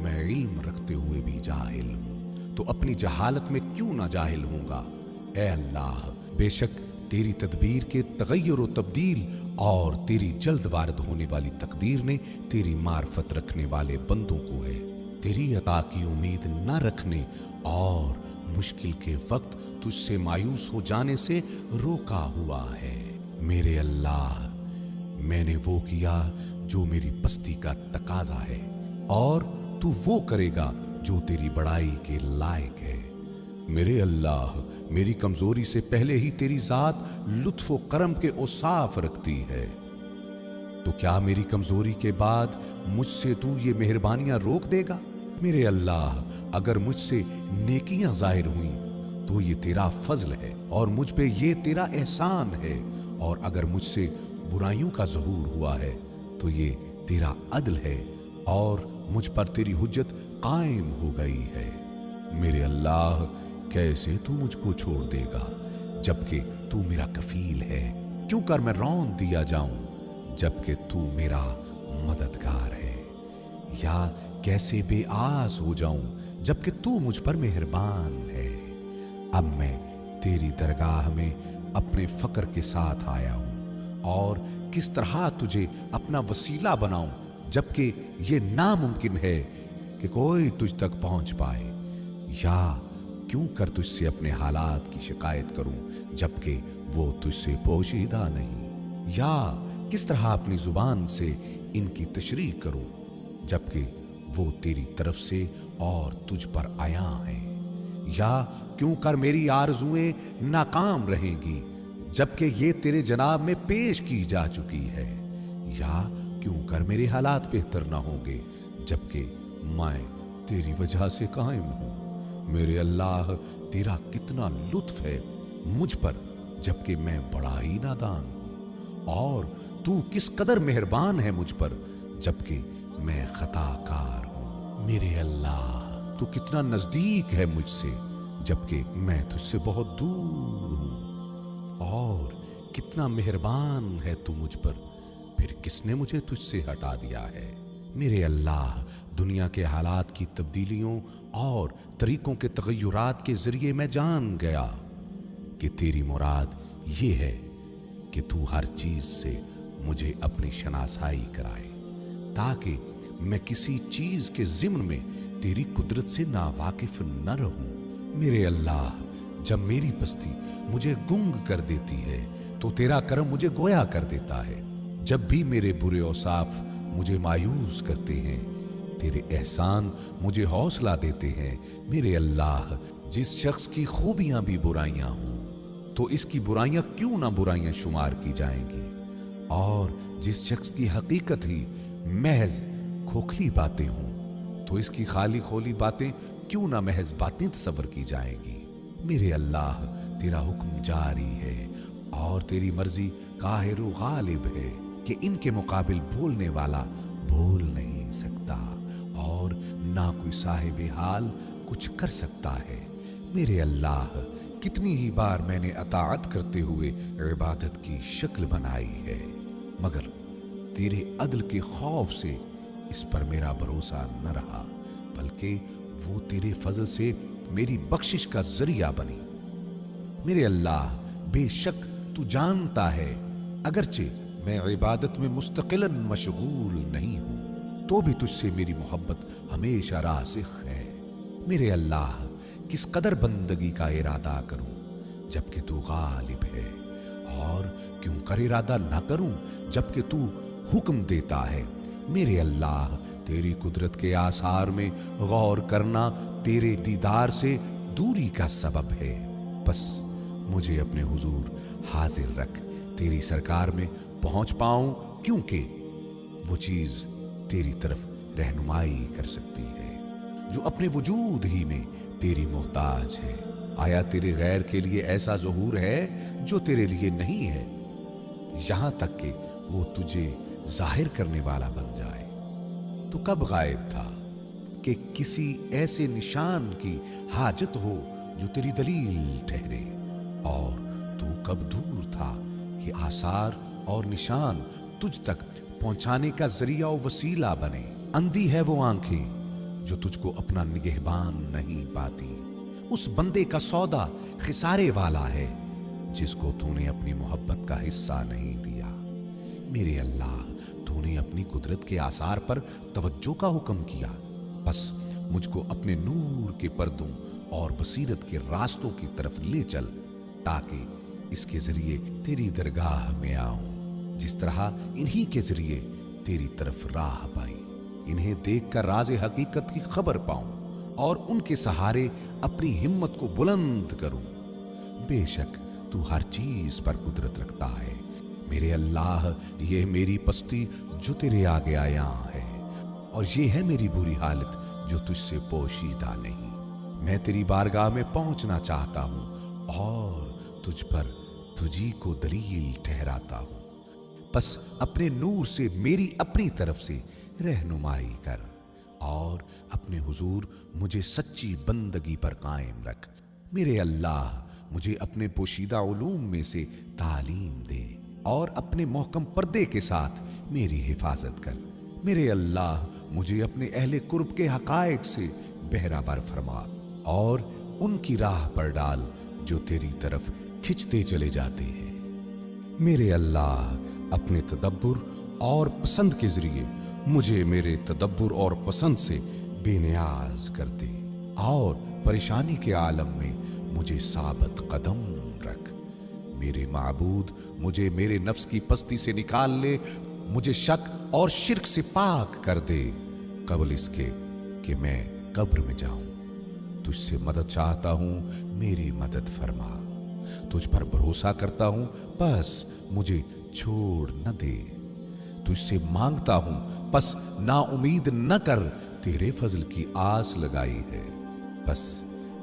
Speaker 1: मैं इल्म रखते हुए भी जाहिल हूं तो अपनी जहालत में क्यों ना जाहिल होगा। ए अल्लाह, बेशक तेरी तदबीर के तगय्युर व तब्दील और तेरी जल्द वारद होने वाली तकदीर ने तेरी मार्फत रखने वाले बंदों को है तेरी अता की उम्मीद न रखने और मुश्किल के वक्त तुझसे मायूस हो जाने से रोका हुआ है। मेरे अल्लाह, मैंने वो किया जो मेरी पस्ती का तकाजा है, और तू वो करेगा जो तेरी बड़ाई के लायक है। मेरे अल्लाह, मेरी कमजोरी से पहले ही तेरी जात लुत्फ व करम के औसाफ रखती है, तो क्या मेरी कमजोरी के बाद मुझसे तू ये मेहरबानियां रोक देगा। मेरे अल्लाह, अगर मुझसे नेकियां जाहिर हुई तो ये तेरा फजल है और मुझ पे ये तेरा एहसान है, और अगर मुझसे बुराइयों का ज़हूर हुआ है तो ये तेरा अदल है और मुझ पर तेरी हुज्जत कायम हो गई है। मेरे अल्लाह, कैसे तू मुझको छोड़ देगा जबकि तू मेरा कफील है। क्यों कर मैं रौंद दिया जाऊं जबकि तू मेरा मददगार है, या कैसे बेआस हो जाऊं जबकि तू मुझ पर मेहरबान है। अब मैं तेरी दरगाह में अपने फक्र के साथ आया हूं, और किस तरह तुझे अपना वसीला बनाऊं जबकि ये नामुमकिन है कि कोई तुझ तक पहुंच पाए, या क्यों कर तुझसे अपने हालात की शिकायत करूं जबकि वो तुझसे पोशीदा नहीं, या किस तरह अपनी जुबान से इनकी तशरीह करूं जबकि वो तेरी तरफ से और तुझ पर आया है, या क्यों कर मेरी आरज़ुएं नाकाम रहेंगी जबकि ये तेरे जनाब में पेश की जा चुकी है, या क्यों कर मेरे हालात बेहतर ना होंगे जबकि मैं तेरी वजह से कायम हूं। میرے اللہ تیرا کتنا لطف ہے مجھ پر جبکہ میں بڑا ہی نادان ہوں، اور تو کس قدر مہربان ہے مجھ پر جبکہ میں خطا کار ہوں۔ میرے اللہ تو کتنا نزدیک ہے مجھ سے جبکہ میں تجھ سے بہت دور ہوں، اور کتنا مہربان ہے تو مجھ پر، پھر کس نے مجھے تجھ سے ہٹا دیا ہے۔ میرے اللہ دنیا کے حالات کی تبدیلیوں اور طریقوں کے تغیرات کے ذریعے میں جان گیا کہ تیری مراد یہ ہے کہ تو ہر چیز سے مجھے اپنی شناسائی کرائے تاکہ میں کسی چیز کے ضمن میں تیری قدرت سے ناواقف نہ رہوں۔ میرے اللہ جب میری پستی مجھے گنگ کر دیتی ہے تو تیرا کرم مجھے گویا کر دیتا ہے، جب بھی میرے برے اوصاف مجھے مایوس کرتے ہیں تیرے احسان مجھے حوصلہ دیتے ہیں۔ میرے اللہ جس شخص کی خوبیاں بھی برائیاں ہوں تو اس کی برائیاں کیوں نہ برائیاں شمار کی جائیں گی، اور جس شخص کی حقیقت ہی محض کھوکھلی باتیں ہوں تو اس کی خالی خولی باتیں کیوں نہ محض باتیں تصور کی جائیں گی۔ میرے اللہ تیرا حکم جاری ہے اور تیری مرضی قاہر و غالب ہے کہ ان کے مقابل بولنے والا بول نہیں سکتا اور نہ کوئی صاحب حال کچھ کر سکتا ہے۔ میرے اللہ کتنی ہی بار میں نے اطاعت کرتے ہوئے عبادت کی شکل بنائی ہے، مگر تیرے عدل کے خوف سے اس پر میرا بھروسہ نہ رہا، بلکہ وہ تیرے فضل سے میری بخشش کا ذریعہ بنی۔ میرے اللہ بے شک تو جانتا ہے اگرچہ میں عبادت میں مستقلاً مشغول نہیں ہوں تو بھی تجھ سے میری محبت ہمیشہ راسخ ہے۔ میرے اللہ کس قدر بندگی کا ارادہ کروں جبکہ تو غالب ہے، اور کیوں کر ارادہ نہ کروں جبکہ تو حکم دیتا ہے۔ میرے اللہ تیری قدرت کے آثار میں غور کرنا تیرے دیدار سے دوری کا سبب ہے، بس مجھے اپنے حضور حاضر رکھ تیری سرکار میں پہنچ پاؤں، کیونکہ وہ چیز تیری طرف رہنمائی کر سکتی ہے جو اپنے وجود ہی میں تیری محتاج ہے۔ آیا تیرے غیر کے لیے ایسا ظہور ہے جو تیرے لیے نہیں ہے، یہاں تک کہ وہ تجھے ظاہر کرنے والا بن جائے؟ تو کب غائب تھا کہ کسی ایسے نشان کی حاجت ہو جو تیری دلیل ٹھہرے، اور تو کب دور تھا کہ آثار اور نشان تجھ تک پہنچانے کا ذریعہ و وسیلہ بنے؟ اندھی ہے وہ آنکھیں جو تجھ کو اپنا نگہبان نہیں پاتی، اس بندے کا سودا خسارے والا ہے جس کو تو نے اپنی محبت کا حصہ نہیں دیا۔ میرے اللہ تو نے اپنی قدرت کے آثار پر توجہ کا حکم کیا، بس مجھ کو اپنے نور کے پردوں اور بصیرت کے راستوں کی طرف لے چل تاکہ اس کے ذریعے تیری درگاہ میں آؤں، جس طرح انہی کے ذریعے تیری طرف راہ پائی، انہیں دیکھ کر راز حقیقت کی خبر پاؤں اور ان کے سہارے اپنی ہمت کو بلند کروں۔ بے شک تو ہر چیز پر قدرت رکھتا ہے۔ میرے اللہ یہ میری پستی جو تیرے آگے آیا ہے، اور یہ ہے میری بری حالت جو تجھ سے پوشیدہ نہیں۔ میں تیری بارگاہ میں پہنچنا چاہتا ہوں اور تجھ پر تجھی کو دلیل ٹھہراتا ہوں، بس اپنے نور سے میری اپنی طرف سے رہنمائی کر اور اپنے حضور مجھے سچی بندگی پر قائم رکھ۔ میرے اللہ مجھے اپنے پوشیدہ علوم میں سے تعلیم دے اور اپنے محکم پردے کے ساتھ میری حفاظت کر۔ میرے اللہ مجھے اپنے اہل قرب کے حقائق سے بہرہ فرما اور ان کی راہ پر ڈال جو تیری طرف کھنچتے چلے جاتے ہیں۔ میرے اللہ اپنے تدبر اور پسند کے ذریعے مجھے میرے تدبر اور پسند سے بے نیاز کر دے اور پریشانی کے عالم میں مجھے ثابت قدم رکھ۔ میرے معبود مجھے میرے نفس کی پستی سے نکال لے، مجھے شک اور شرک سے پاک کر دے قبل اس کے کہ میں قبر میں جاؤں۔ تجھ سے مدد چاہتا ہوں، میری مدد فرما۔ تجھ پر بھروسہ کرتا ہوں، بس مجھے چھوڑ نہ دے۔ تجھ سے مانگتا ہوں، بس نا امید نہ کر۔ تیرے فضل کی آس لگائی ہے، بس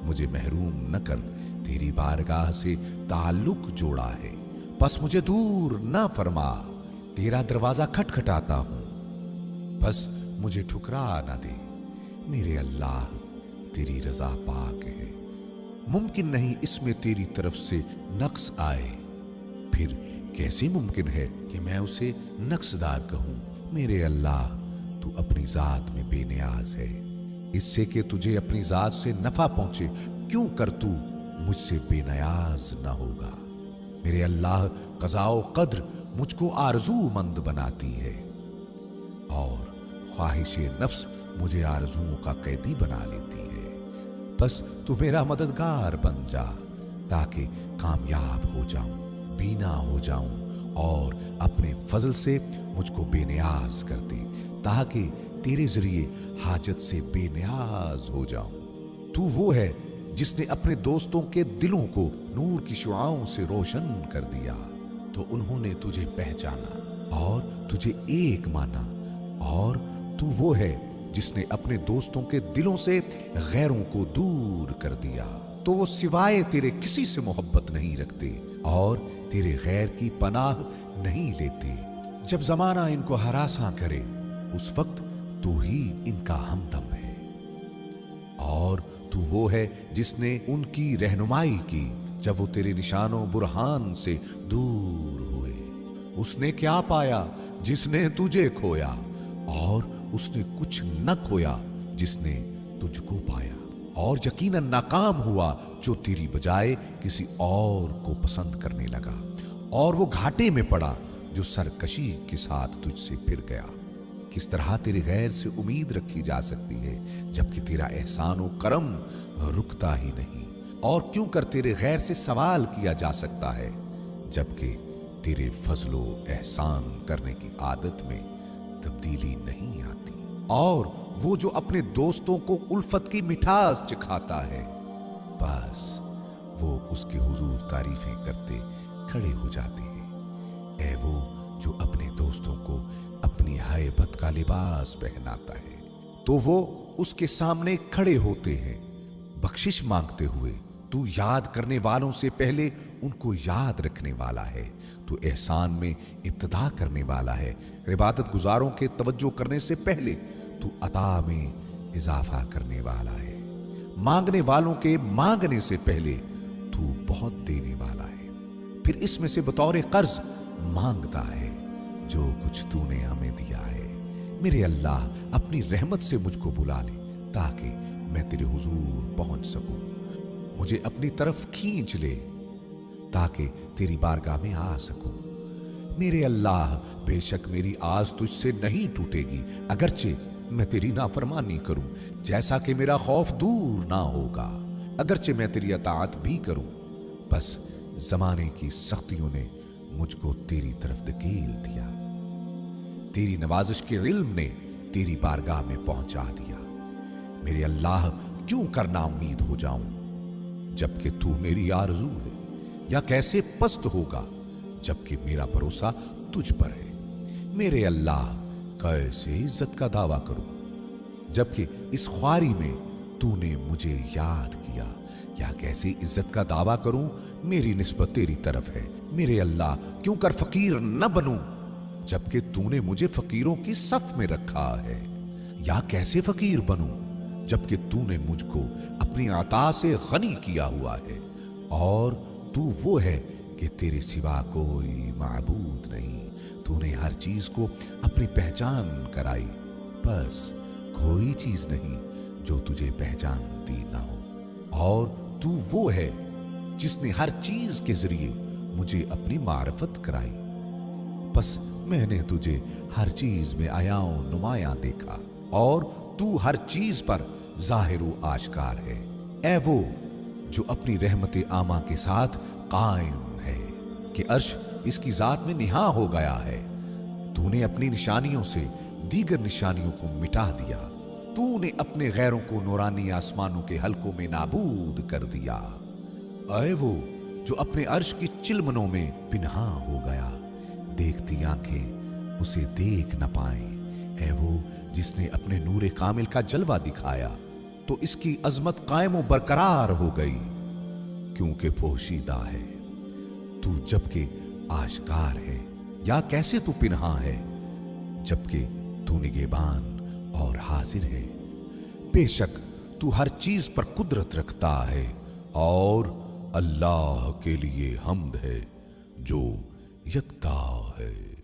Speaker 1: मुझे महरूम न कर, तेरी बारगाह से ताल्लुक जोड़ा है, बस मुझे दूर न फरमा, तेरा दरवाजा खटखटाता हूं, बस मुझे ठुकरा न दे। मेरे अल्लाह, तेरी रजा पाक है, मुमकिन नहीं इसमें तेरी तरफ से नक्स आए, फिर कैसे मुमकिन है कि मैं उसे नक्सदार कहूं। मेरे अल्लाह, तू अपनी जात में बेनियाज है, इससे कि तुझे अपनी जात से नफा पहुंचे क्यों कर तू मुझसे बेनियाज न होगा। मेरे अल्लाह, क़ज़ा-ओ क़द्र मुझको आरज़ूमंद बनाती है और ख्वाहिशे नफ्स मुझे आरज़ुओं का कैदी बना लेती है, बस तू मेरा मददगार बन जा ताकि कामयाब हो जाऊं, बीना हो जाऊं और अपने फजल से मुझको बेनियाज कर दे ताकि तेरे जरिए हाजत से बेनियाज हो जाऊं। तू वो है जिसने अपने दोस्तों के दिलों को नूर की शुआओं से रोशन कर दिया, तो उन्होंने तुझे पहचाना और तुझे एक माना, और तू वो है जिसने अपने दोस्तों के दिलों से गैरों को दूर कर दिया, तो वो सिवाय तेरे किसी से मोहब्बत नहीं रखते और तेरे गैर की पनाह नहीं लेते। जब जमाना इनको हरासा करे उस वक्त तू ही इनका हमदम है, और तू वो है जिसने उनकी रहनुमाई की जब वो तेरे निशानों बुरहान से दूर हुए। उसने क्या पाया जिसने तुझे खोया, और उसने कुछ न खोया जिसने तुझको पाया, और यकीनन नाकाम हुआ जो तेरी बजाय किसी और को पसंद करने लगा, और वो घाटे में पड़ा जो सरकशी के साथ तुझसे फिर गया। किस तरह तेरे गैर से उम्मीद रखी जा सकती है जबकि तेरा एहसान व करम रुकता ही नहीं, और क्यों कर तेरे गैर से सवाल किया जा सकता है जबकि तेरे फजलो एहसान करने की आदत में तब्दीली नहीं आती। और वो जो अपने दोस्तों को उल्फत की मिठास चखाता है, बस वो उसके हुजूर तारीफें करते खड़े हो जाते हैं। ऐ वो जो अपने दोस्तों को अपनी हैबत का लिबास पहनाता है, तो वो उसके सामने खड़े होते हैं बख्शिश मांगते हुए। तू याद करने वालों से पहले उनको याद रखने वाला है, तू एहसान में इब्तिदा करने वाला है, इबादत गुजारों के तवज्जो करने से पहले तू अता में इजाफा करने वाला है, मांगने वालों के मांगने से पहले तू बहुत देने वाला है, फिर इसमें से बतौर कर्ज मांगता है जो कुछ तूने हमें दिया है। मेरे अल्लाह, अपनी रहमत से मुझको बुला ले ताकि मैं तेरे हुजूर पहुंच सकूं, मुझे अपनी तरफ खींच ले ताकि तेरी बारगाह में आ सकूं। मेरे अल्लाह, बेशक मेरी आस तुझसे नहीं टूटेगी अगरचे मैं तेरी नाफरमानी करूं, जैसा कि मेरा खौफ दूर ना होगा अगरचे मैं तेरी अताअत भी करूं। बस जमाने की सख्तियों ने मुझको तेरी तरफ धकेल दिया, तेरी नवाजिश के इल्म ने तेरी बारगाह में पहुंचा दिया। मेरे अल्लाह, क्यों करना उम्मीद हो जाऊं जबकि तू मेरी आरज़ू है, या कैसे पस्त होगा जबकि मेरा भरोसा तुझ पर है। मेरे अल्लाह, कैसे इज्जत का दावा करूं जबकि इस ख्वारी में तूने मुझे याद किया, या कैसे इज्जत का दावा करूं मेरी निस्बत तेरी तरफ है। मेरे अल्लाह, क्यों कर फकीर न बनूं जबकि तूने मुझे फकीरों की सफ में रखा है, या कैसे फकीर बनूं जबकि तूने मुझको अपनी अता से गनी किया हुआ है, और तू वो है कि तेरे सिवा कोई माबूद नहीं। तूने हर चीज को अपनी पहचान कराई, बस कोई चीज नहीं जो तुझे पहचानती ना हो, और तू वो है जिसने हर चीज के जरिए मुझे अपनी मारफत कराई, बस मैंने तुझे हर चीज में आयाओ नुमाया देखा, और तू हर चीज पर जाहिर आशकार है। ऐ वो जो अपनी रहमत आमा के साथ कायम है कि अर्श इसकी जात में निहा हो गया है। तूने अपनी निशानियों से दीगर निशानियों को मिटा दिया, तूने अपने गैरों को नूरानी आसमानों के हलकों में नाबूद कर दिया। ऐ वो जो अपने अर्श की चिलमनों में पिन्हा हो गया, देखती आंखें उसे देख न पाए। ऐ वो जिसने अपने नूरे कामिल का जलवा दिखाया, तो इसकी अजमत कायम व बरकरार हो गई, क्योंकि पोशीदा है तू जबकि आश्कार है, या कैसे तू पिन्हा है जबकि तू निगहबान और हाजिर है। बेशक तू हर चीज पर कुदरत रखता है और अल्लाह के लिए हम्द है जो यकता है।